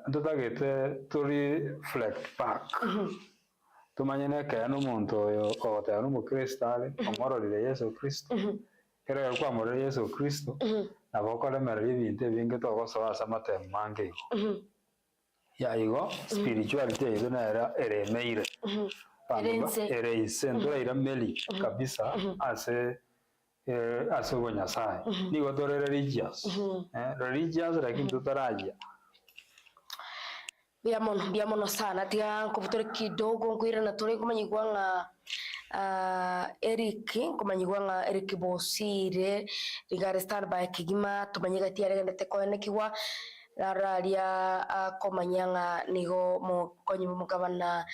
ndotagete to reflect back tumanyene ke no muntu oyo otero mu Kristale omororire Yesu Kristo kera kwa mororire Yesu Kristo abokole merari binte binge to gosoba samate mange ya igo spirituality izo na era eremeire ere isendora ira meli kabisa ase gonya nigo tore religious lakini tutaraja biamono sana tia kuputore kidogo nkwira na tore kumanyigwa nga Eric kumanyigwa nga Eric Bosire rigare stand by kigima tumanyiga tia regende tekone kiwa raria komanyanga nigo mukonyi mukabana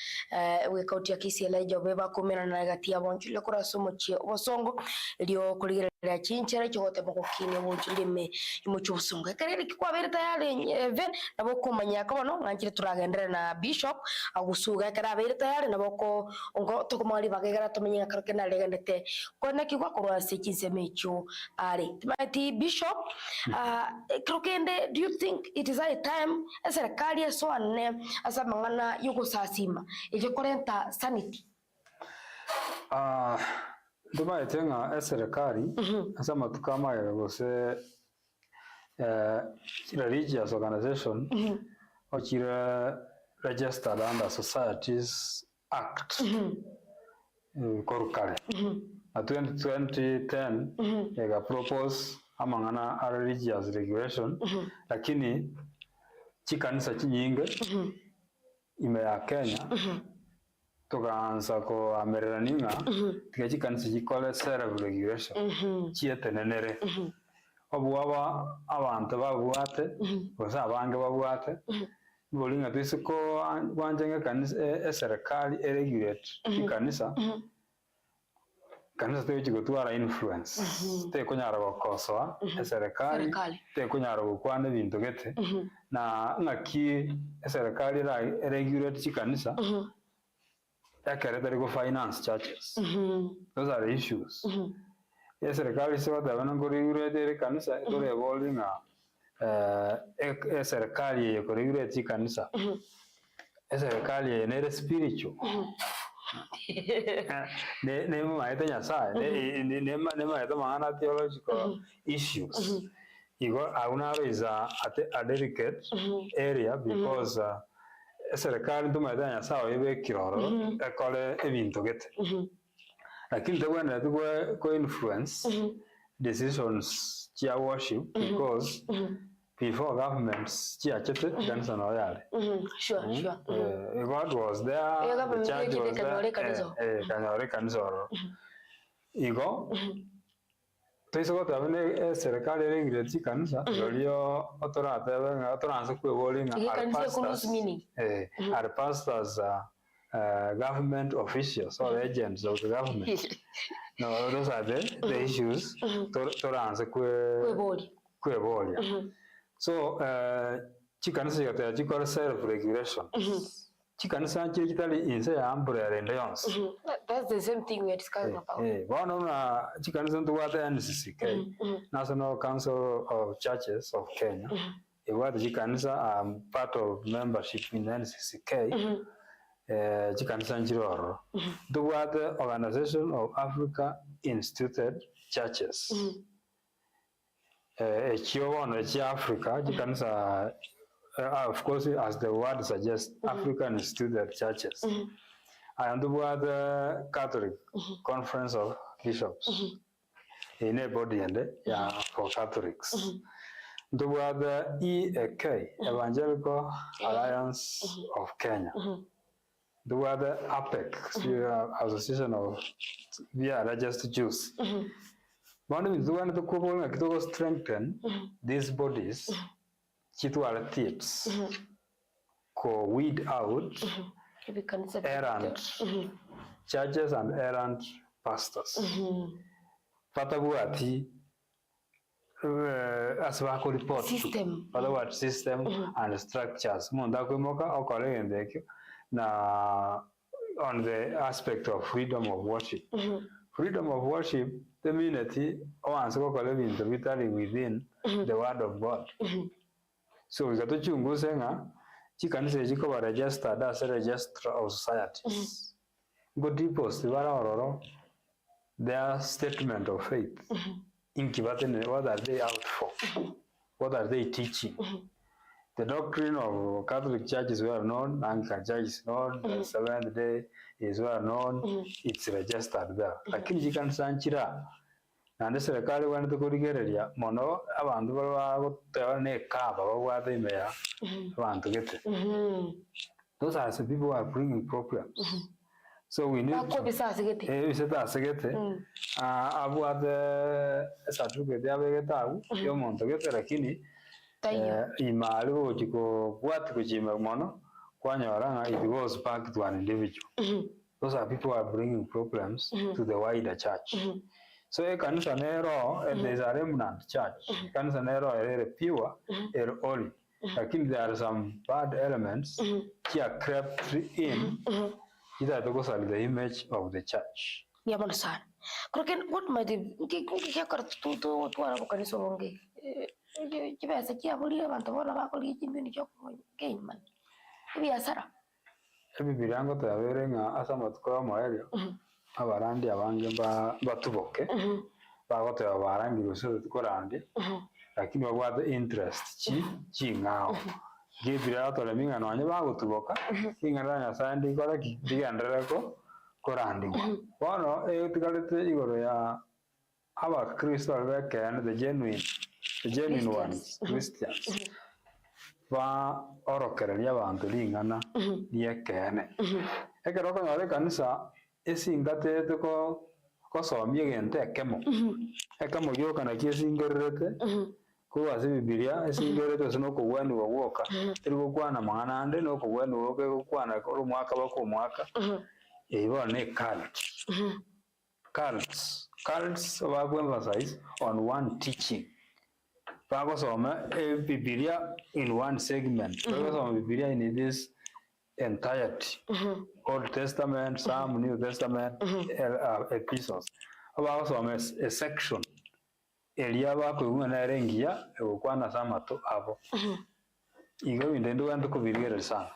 we kauti ya Kisii Elijah beba kumena na gatia bonjule kuraso muchie obosongo lyo kuligerera chinchera cyote mukukine bonjule me imuchubusongo karere kikwabere tayari even nabo kumanya kabano ngakire turagendera na bishop agusuga karabere tayari naboko ngo tukumali bagegera tumenye karoke na legendete kone kigwa kurwase chinsemecho ari timati bishop krokende. Do you think it is a time serikali so ane asa mangana yuko sasima ijekorenta sanity nduma etenga serikali asa matukama ya gose religious organization ochira registered under Societies Act korukale na 2010 ega propose amangana a religious regulation lakini chikanisa chinyinge ime ya Kenya tukaanza ko amereraninga tika chikanisa chikole self regulation chietenenere obuaba abantu babuate bosa abange babuate bolinga twisiko wanjenge kanisa serikali regulate chikanisa kanisa tewe chigotwara influence te kunyara gokosoa serikali te kunyara gukwana bintu gete na ngaki serikali ra regulate chikanisa yakereta go finance churches those are the issues serikali so tabana go regulate kanisa dore bolinga serikali ko regulate chikanisa serikali ne spiritual ne maeta nyasaye ne maeta maana theological issues igo aunaro is a delicate area because serikali tumaeta nyasaye ibe kiroro ekole ebintu gete lakini tebwana ko influence decisions chia worship because before governments chiachete kanisa no yale sure God was there, the church was there kanyore kanisa igo tuiso tabane serikali regulate kanisa lolio otorate benga otoranse kwebolinga are pastors government officials or agents of the government no those are the issues toranse kwebolia so chikanisa yote chikora self regulation chikanisa chitali inse ya umbrella ndeyons that's the same thing we are discussing about bono na chikanisa nduwate NCCK National Council of Churches of Kenya iwate chikanisa part of membership in NCCK chikanisa njiroro nduwate Organization of Africa Instituted Churches Chiono chi Africa chikanisa of course as the word suggests African Instituted Churches and the Catholic Conference of Bishops in a body and for Catholics the word EAK Evangelical Alliance of Kenya the word APEC Association of Registered Jews. One is the one to strengthen these bodies, chitual thieves, co weed out errant churches and errant pastors. Patabuati as a report system, otherwise system and structures. Mondakumoka or colleague na on the aspect of freedom of worship. Freedom of worship, the community within the word of God. So we got to chungusenga chikanise chiko registered as a register of societies. Good depots their statement of faith. What are they out for? What are they teaching? The doctrine of Catholic Church is well known, Anglican Church is known, the Seventh Day is well known, it's registered there. Lakini chikanisa nchira nande serikali wanu kuligereria mono abantu bagotewa ne kaba babwate imeya abantu gete. Those are the people who are bringing problems. So we need to abwate certificate ya begetagu yo monto gete lakini Imalo chiko what kuchima mono kwanyora it goes back to an individual. Those are people who are bringing problems to the wider church. So a kanisa nero there's a remnant church. Kanisa nero are pure holy. Lakini there are some bad elements here crept in either because of the image of the church. Ya mana sana. Kroken what might kya kar tu ara ko kanisa honge. Kibasa kia boli abantu bona bakoli chimbini cyo game man. Ibiasara. Bibirango taberenga asa matko amaelio. Abarandi abange batuboke. Bagote abarangi rusuru tukorandi. Lakini wabwate interest chi ngao. Gibira tole minga nonye bagutuboka. Ingara nya sandi kora kigandere ko korandi. Bono tikalete igoro ya aba Kristo alweken the genuine ones Christians. Va orokereria abantu lingana niekene. Ekero ko ngale kanisa esingatete ko somie gente ekemo. Ekemo yo kana kiesingerete ko ase Biblia esingerete sino ko wenu woka. Ero kwana mangana ande no ko wenu woke ko kwana ko mwaka bako mwaka. Ibo ne cults of emphasize on one teaching. Pakosoma Biblia in one segment. Pakosoma Biblia in this entirety. Old Testament, some New Testament, epistles. Pakosoma a section. Elia bako ngana rengia ekwana sama to abo. Igo indendo wantu kubirira sana.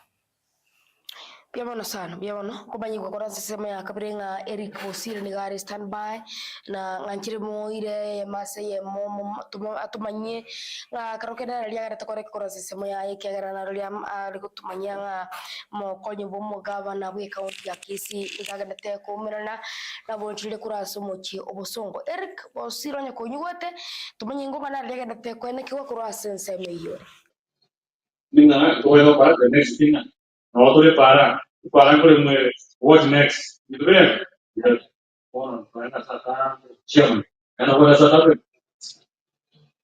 Biamono sana, biamono. Kubanyi kwa kora sisema ya kabirenga Eric Bosire ni gari standby na nganchire mo ile mase ye mo atumanye nga karokena ria gara takore kora sisema ya yake gara na ria alikutumanya nga mo konyo bomo gavana we county ya Kisii igaga te ko mirana na bonchire kura somochi obosongo. Eric Bosire nya konyugote tumanye ngoma na ria gara te ko ene kiwa kura sense meyo. Ninga go para the next thing. No to para kore muere. What next? You ready? Yes. Bueno, para sacar chairman. Kana para sacar.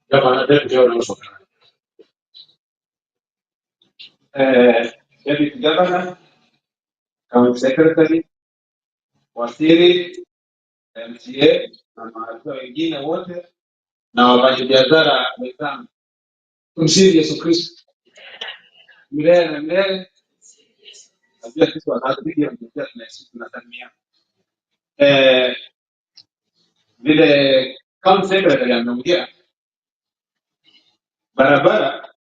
Ya para de yo no so. Ya gavana, county secretary, waziri, MCA na maafisa wengine wote na wafanyabiashara wenzangu. Tumsifu Yesu Kristo. Milele na milele. Najua sisi wanapiga mjadala na sisi tunatamia. Vile county secretary ameongea barabara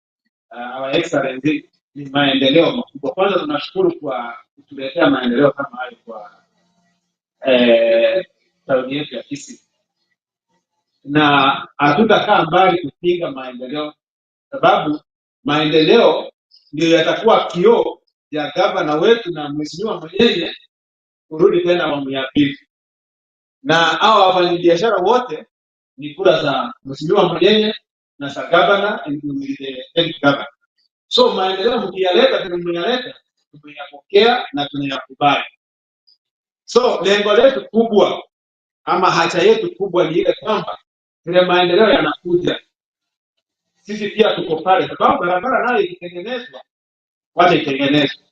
our excellency ni maendeleo makubwa. Kwanza tunashukuru kwa kutuletea maendeleo kama hayo kwa tauni yetu ya Kisii. Na hatutakaa mbali kupinga maendeleo sababu maendeleo ndio yatakuwa kioo ya gavana wetu na mheshimiwa mwenyewe kurudi tena awamu ya pili. Na hao wafanyabiashara wote ni kura za mheshimiwa mwenyewe na za gavana and gavana. So maendeleo mkiyaleta tumeyapokea na tunayakubali. So lengo letu kubwa ama haja yetu kubwa ni ile kwamba vile maendeleo yanakuja sisi pia tuko pale sababu barabara nayo ikitengenezwa waje itengenezwe.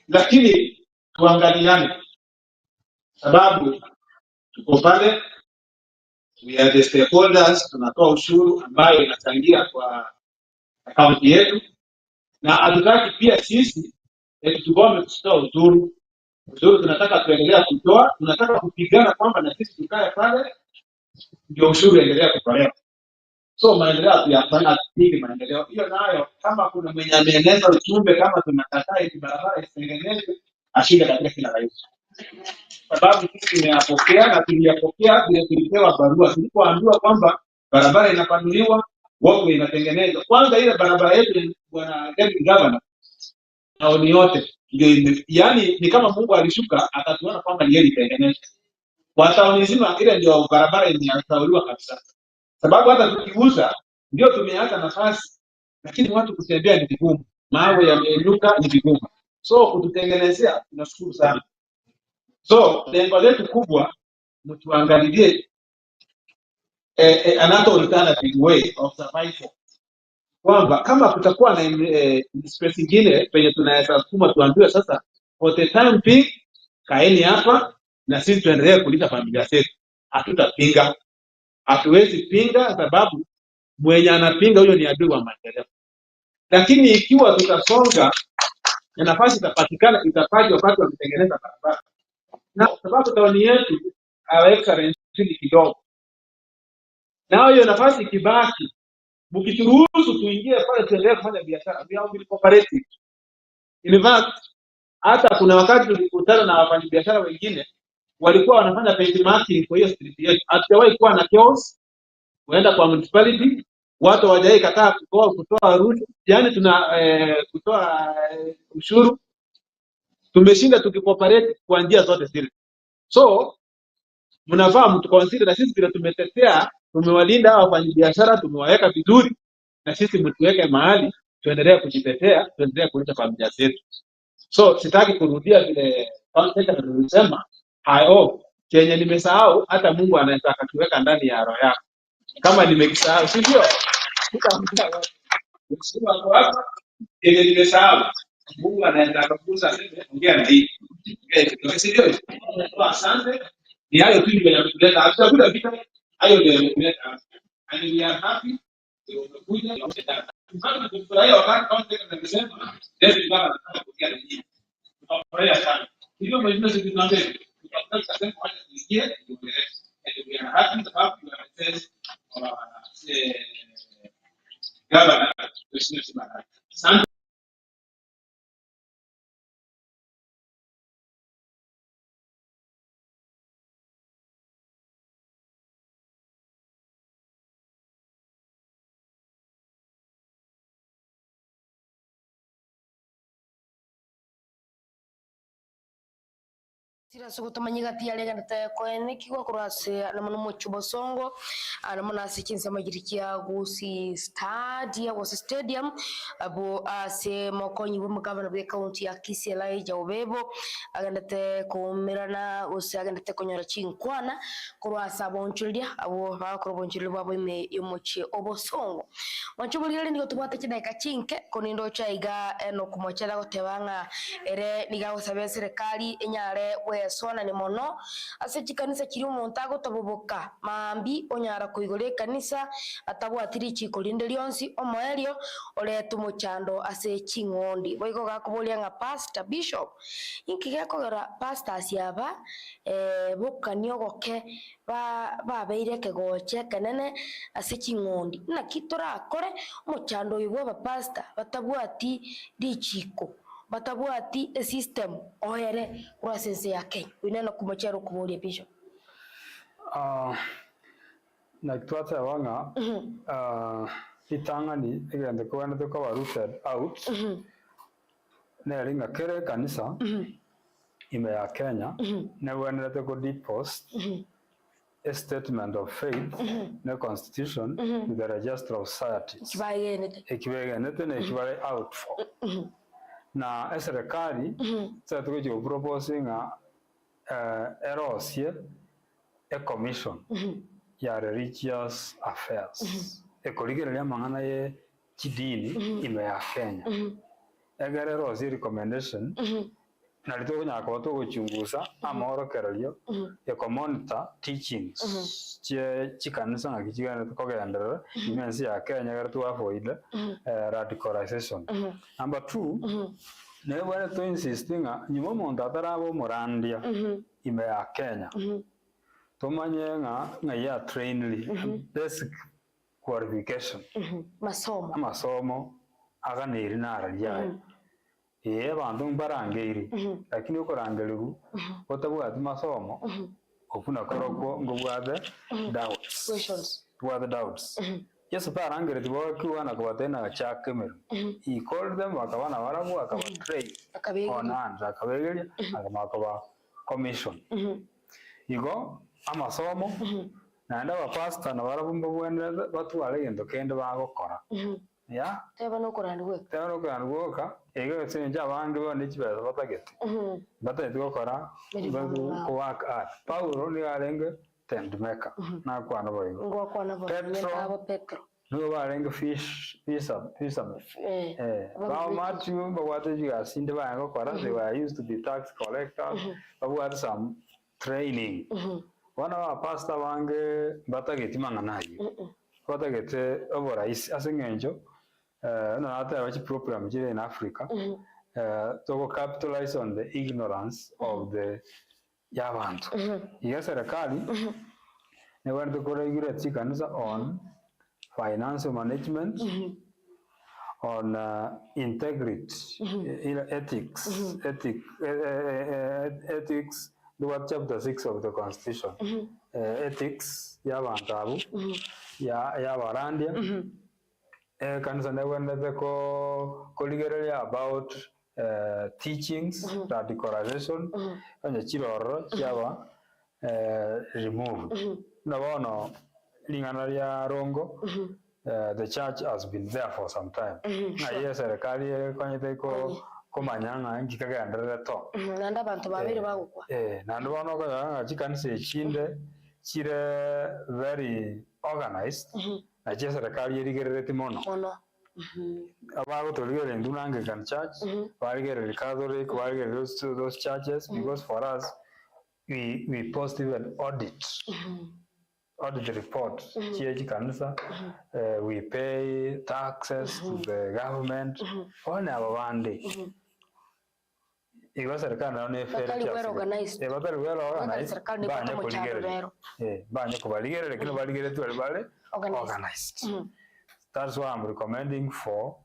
Lakini tuangaliane sababu tuko pale, we are the stakeholders, tunatoa ushuru ambayo inachangia kwa akaunti yetu na hatutaki pia sisi tugome kutoa ushuru. Ushuru tunataka tuendelea kutoa, tunataka kupigana kwamba na sisi tukae pale ndio ushuru endelea kutolewa. So maendeleo tuyafanya tupige maendeleo. Hiyo nayo kama kuna mwenye ameeneza ujumbe kama tunakataa hizo barabara isitengenezwe ashinde katika kila rais. Sababu sisi tumeyapokea na tuliyapokea vile tulipewa barua tulipoambiwa kwamba barabara inapanuliwa, walkway inatengenezwa. Kwanza ile barabara yetu bwana deputy governor na ni yote ndio yani ni kama Mungu alishuka akatuona kwamba ni yeye itengenezwe. Kwa tauni nzima ile ndio barabara imesauliwa kabisa. Sababu hata tukiuza ndio tumeacha nafasi lakini watu kutembea ni vigumu. Mawe yameinuka ni vigumu. So kututengenezea tunashukuru sana. So lengo letu kubwa mtuangalilie another alternative way of survival. kwamba kama kutakuwa na space nyingine penye tunaweza sukuma tuambiwe sasa for the time being kaeni hapa na sisi tuendelee kulisha familia zetu, hatutapinga. Hatuwezi pinga sababu mwenye anapinga huyo ni adui wa maendeleo. Lakini ikiwa tutasonga na nafasi itapatikana, itapaje wakati wa kutengeneza barabara? Na sababu tauni yetu excellence ni kidogo. Na hiyo nafasi ikibaki, mkituruhusu tuingie pale tuendelee kufanya biashara, we are cooperative. In fact, hata kuna wakati tulikutana na wafanyabiashara wengine walikuwa wanafanya benchmarking kwa hiyo street yetu. Hatujawahi kuwa na chaos. Unaenda kwa municipality, watu hawajai kataa kutoa rushwa, yani tuna kutoa ushuru. Tumeshinda tukikooperate kwa njia zote zile. So mnafahamu tukawansiri na sisi bila tumetetea, tumewalinda hao wafanyabiashara, tumewaweka vizuri, na sisi mtuweke mahali tuendelee kujitetea, tuendelee kulinda familia zetu. So sitaki kurudia vile content nilisema. Hayo chenye nimesahau hata Mungu anaweza akatuweka ndani ya roho yako. Kama nimekisahau sivyo? Sikuwa kwa hapa ile nimesahau. Mungu anaweza akakuza sasa ongea na hii. Sivyo? Asante. Ni hayo tu ndio yametuleta. Hatutakuja vita. Hayo ndio yametuleta. And we are happy. Umekuja na umetaka. Sasa tunafurahia wakati content nimesema. Ndio baba anataka kuongea na hii. Tunafurahia sana. Hivyo mwenyewe sisi tunaambia tutapata sema kwa kuingia ndio. And we are happy about your access Gavana business man. Asante. Cyrus gutomanyiga tialega ndatekwene kigwa kurase na muno muchubosongo na muna sikinse magirikia gusi stadium abo ase mokonyi bo mugabana bwe county ya Kisii Elijah Obebo agandate kumirana gusi agandate konyora chinkwana kurasa bonchulia abo bakoro bonchulia babo ime yomochi obosongo wanchubulia ni gotubata kidaka chinke konindo chaiga eno kumochela gotebanga ere niga gusabya serikali enyare sona ni mono ase chikanisa kiri umuntu agotoboboka mambi onyara kuigore kanisa atabwatiri chikolinde lyonsi omoerio oretu muchando ase chingondi boigo gakubolia nga pastor bishop inkige kogera pastor asiaba bokanio goke babeire kegoche kanene ase chingondi na kitora akore muchando ibo ba pastor batabwati dichiko batabwati a system ohere process yake winena kumachero kubolia bisho na twata wanga itangani igende kwana to ka rooted out na ringa kere kanisa ime ya Kenya na wana to go depost a statement of faith na constitution to the register of societies ekiwegene tena ekiwale out for na serikali sasa tuko proposing erosie a commission ya religious affairs ekoligereria mangana ye kidini ime ya Kenya egere erosie recommendation na lito nyako to kuchunguza amoro kererio ya monitor teachings chikanisa na kichigana to kogendera imensi ya Kenya gere to avoid radicalization. Number 2 ne wale to insisting nyuma monda tarabo morandia ime ya Kenya tomanye nga ya trainly basic qualification masomo aganeri naralia bantu mbarangeiri lakini ukorangeligu otabwati masomo ofuna koroko ngobwade doubts yes barangere tibokwana kubatena chakemero he called them wakabana barabu akabatrain onanda akabegeria akamakaba commission igo amasomo nanda ba pastor na barabu mbogwenda batwale gendo kende bagokora ya teba no kuranduka ego tsinja abandi bone kibeza batagete batete gukora ku work art Paulo ni arenge tent maker na kwana boyo ngo kwana boyo Petro no barenge visa ba Matthew ba watu jiga sinde ba ngo kora they were used to be tax collectors but we had some training one of our pastor wange batageti manganayo batagete obora asengenjo no ata wachi program jire in Africa to capitalize on the ignorance of the yabantu iya serikali ne wanda ko regulate kanisa on financial management on integrity ethics the chapter 6 of the constitution ethics yabantu abu ya barandia kanisa ne wanda ko liberally about teachings radicalization anya chiroro chaba removed na bono lingana ya rongo the church has been there for some time na yes serikali konyete ko manyanga ngikagandira to nanda abantu babiri bagukwa nando bono ko chikanise chinde chire very organized na yes serikali irigerete mono about to legal in Anglican church, the Catholic, those churches, because for us, we post even audit the report. We pay taxes to the government on our one day. It was a kind of well organized. That's why I'm recommending for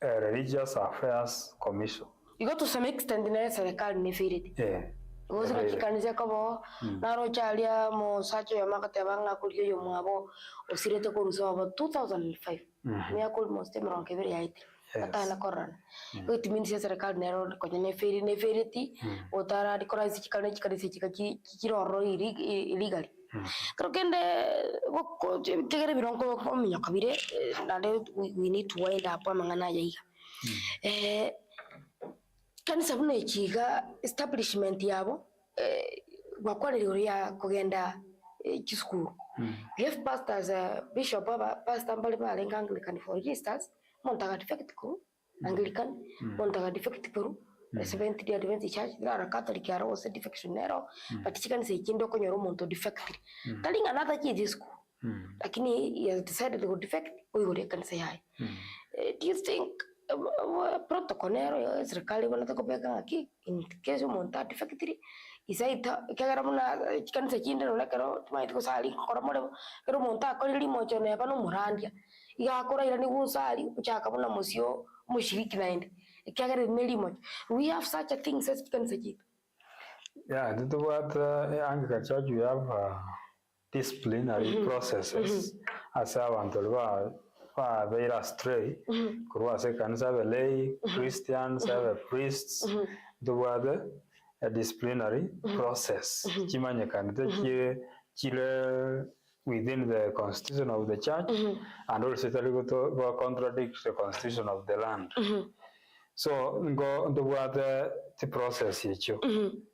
a religious affairs commission. You go to some extent in serikali ni firiti. Gozi na kikanisa kabo na rojalia mo sacho ya makate banga kuliyo yo mwabo osirete ko ruso about 2005. Me akul most mron ke very high. Ata na korana. It means serikali nero ko ne firiti otara dikora kikanisa kikiroro illegal. Creo que we need to wind up mangana yaiga kanisa bune chiga establishment yabo bakwariro ya kugenda kiskuru if pastors bishop pastor mbali bale Anglican for instance montaga defect ko Anglican montaga defect ko Seventh Day Adventist Church la Catholic ya rose defectionero but chikan se kindo ko nyoro monto defect telling another kid is school lakini he has decided to go defect ko kanisa yai do you think protocolero ya serikali wanataka kupeka aki in case monta defect isaita kagara muna kanisa kindo na karo tumaito sali koromole kero monta ko limo chone pa no murandia iga kora ira ni gusali kuchaka muna musio mushiriki naende we have such a thing as kanisa kitu. Yeah, this is what Anglican Church we have disciplinary processes as I want to very astray. Kurwa se kanisa have lay Christians have priests. The word a disciplinary process. Chimanya kanisa chile within the constitution of the church and also to contradict the constitution of the land. So go the word the process hicho.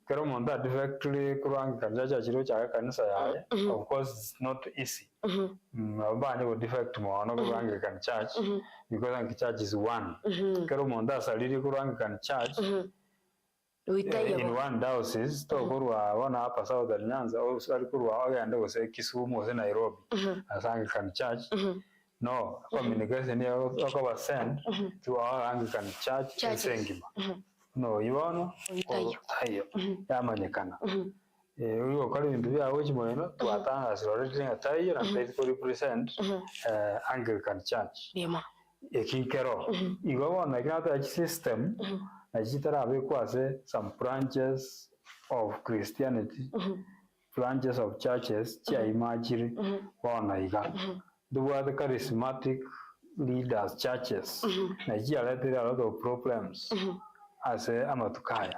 Kero monda directly kurang kanisa chiro cha kanisa ya. Of course it's not easy. Abanye go defect mo no kurang kan church because the church is one. Kero monda saliri kurang kan church in one diocese to kurwa wana hapa Southern Nyanza au kurwa ogenda go se Kisumu se Nairobi as Anglican church. No, communication was sent to our Anglican church in Sengima. No, you know, Yamanyakana. We were calling to be a which mono to attend as already Etaya and faithfully represent Anglican church. A king kero. You go on like that system, as it have some branches of Christianity, branches of churches, Chia Imagiri, or the word charismatic leaders, churches, Nigeria had a lot of problems as a Amatukaya.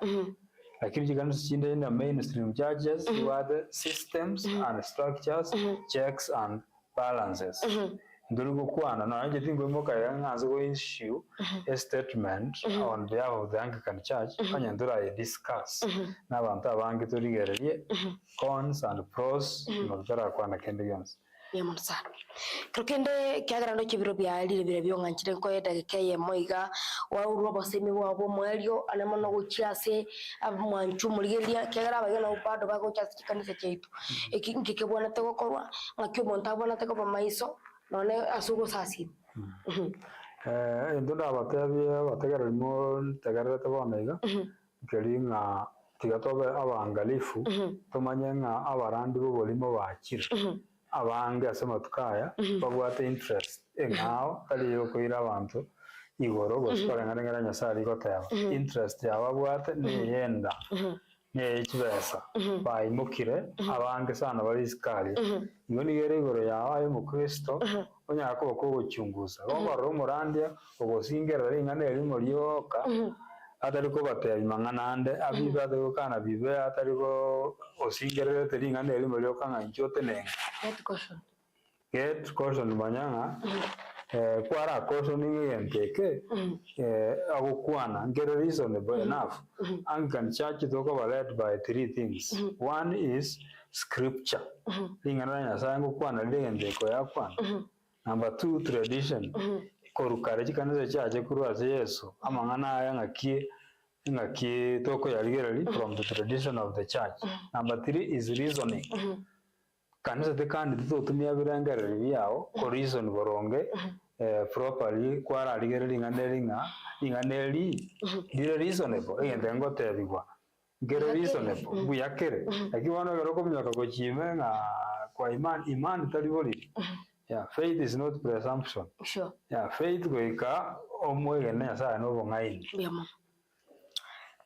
Like you can see in the mainstream churches, you have the systems and structures, checks and balances. Ndulugu Kwana, now I think we moka as we issue a statement on behalf of the Anglican Church, Kanyandura discuss. Now I'm to cons and pros, Nogara Kwana Kendigans. Yamonsa. Krokende kyagarano kibiro bya lire byonganchire ko yedageke moiga wa urobo semi wa bo mwelio anamono guchiase abumwanchu muligeria kyagara bagana upado bago chasi kanisa cheitu ekingi kebona tego korwa ngakyo monta bona tego bamaiso none asugo sasi Ndunda abatabye bategarimo tegarete bonaiga kelinga tigatobe abangalifu tumanye nga abarandi bo bolimo bakira abange asema tukaya babwate interest engao kali yo kuira abantu igoro gosikora ngana nyasari goteba interest yababwate ni yenda ne chibesa bayimukire abange sana bari iskali iyo ni yere igoro yawe mu Kristo onyako ko guchunguza gogoro murandia ogosingera ringana elimo lyoka atari ko bateye manganande abiba de kana bibe atari ko osingerere teringana elimo lyoka nganchote nenga get caution banyanga kwara caution ngenteke agukwana ngere reasonable enough Anglican church is led by three things. One is scripture lingana nyasaye ngukwana lengenteko yakwana. Number two, tradition korukare chikanisa chache kurwase Yesu amangana aya ngaki toko yaligerali from the tradition of the church. Number three is reasoning. Kanisa tekandi tutumia birangare byao ko reason boronge properly kwara aligerali nganeli dire reasonable yende ngotebigwa ngere reasonable buyakere akiwana gero komyaka ko chime nga kwa iman taliboli. Yeah, faith is not presumption. Sure. Yeah, faith goika omwege na sa no bongaini.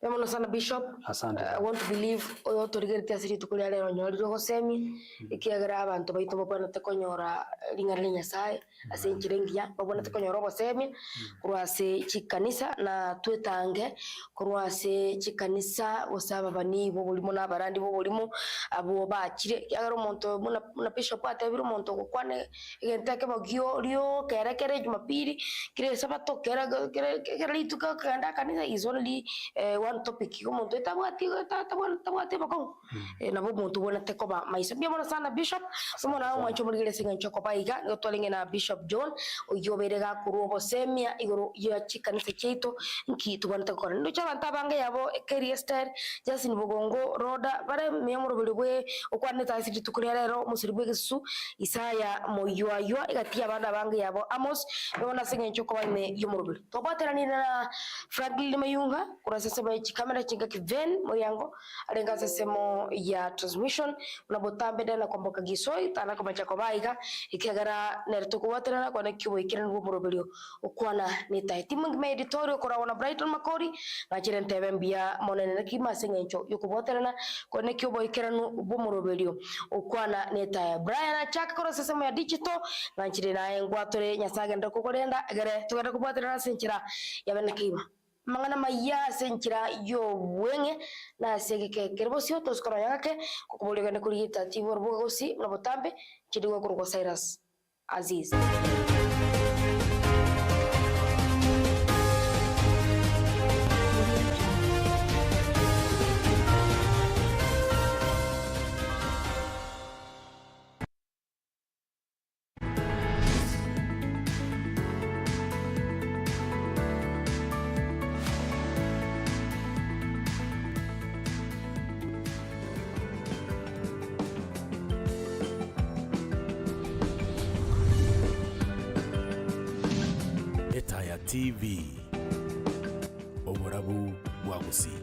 Yamono sana Bishop. I want to believe oyo torigerete asiri tukuli ale onyoliro gosemi ikiagara abantu baito bapana tekonyora lingara nyasaye asenchirengia babona tekonyora gosemi kurwase chikanisa na twetange kurwase chikanisa osaba bani bo bulimo na barandi bo bulimo abo bakire yagara umuntu muna Bishop atebira umuntu gukwane igentake bagio rio kerekere Jumapili kire sabato kera lituka kanda kanisa is only topic umuntu etabwati bako nabo muntu bona tekoba maisa byamona sana Bishop somona mwancho muligere singa nchoko baiga ngotolenge na Bishop John uyoberega kurubo semia igoro ya chikanisa cheito nki tubona tekora ndo cyabanta bange yabo Keriester Justin Bugongo Roda bare memuro bilwe okwaneta asiti tukurera rero musiribwe gisu Isaya moywa igati abana bange yabo Amos babona singa nchoko bane yumurubiro tobaterani na Franklin Mayunga kurasese kamera chinga kiven moyango alenga sesemo ya transmission unabotambe na kwamboka gisoi tana kwa machako baiga ikagara nerto kuwatera kwa nakibo ikiran bo morobelio okwana neta timu ngime editorial kora wana Brighton Makori ngachire ntebe mbia monene na kima sengencho yokubotera kwa nakibo ikiran bo morobelio okwana neta Brian achaka kora sesemo ya digital ngachire na ngwatore nyasaga ndako korenda agere tugenda kubotera senchira yabana kiba mangana maya senchira yo wenge na segeke kerbosio toskora yake kukubuliga na kurigita tibor bogosi na botambe chidigo kurgo Cyrus Azizi. Etaya TV, Omorabu Wagusi.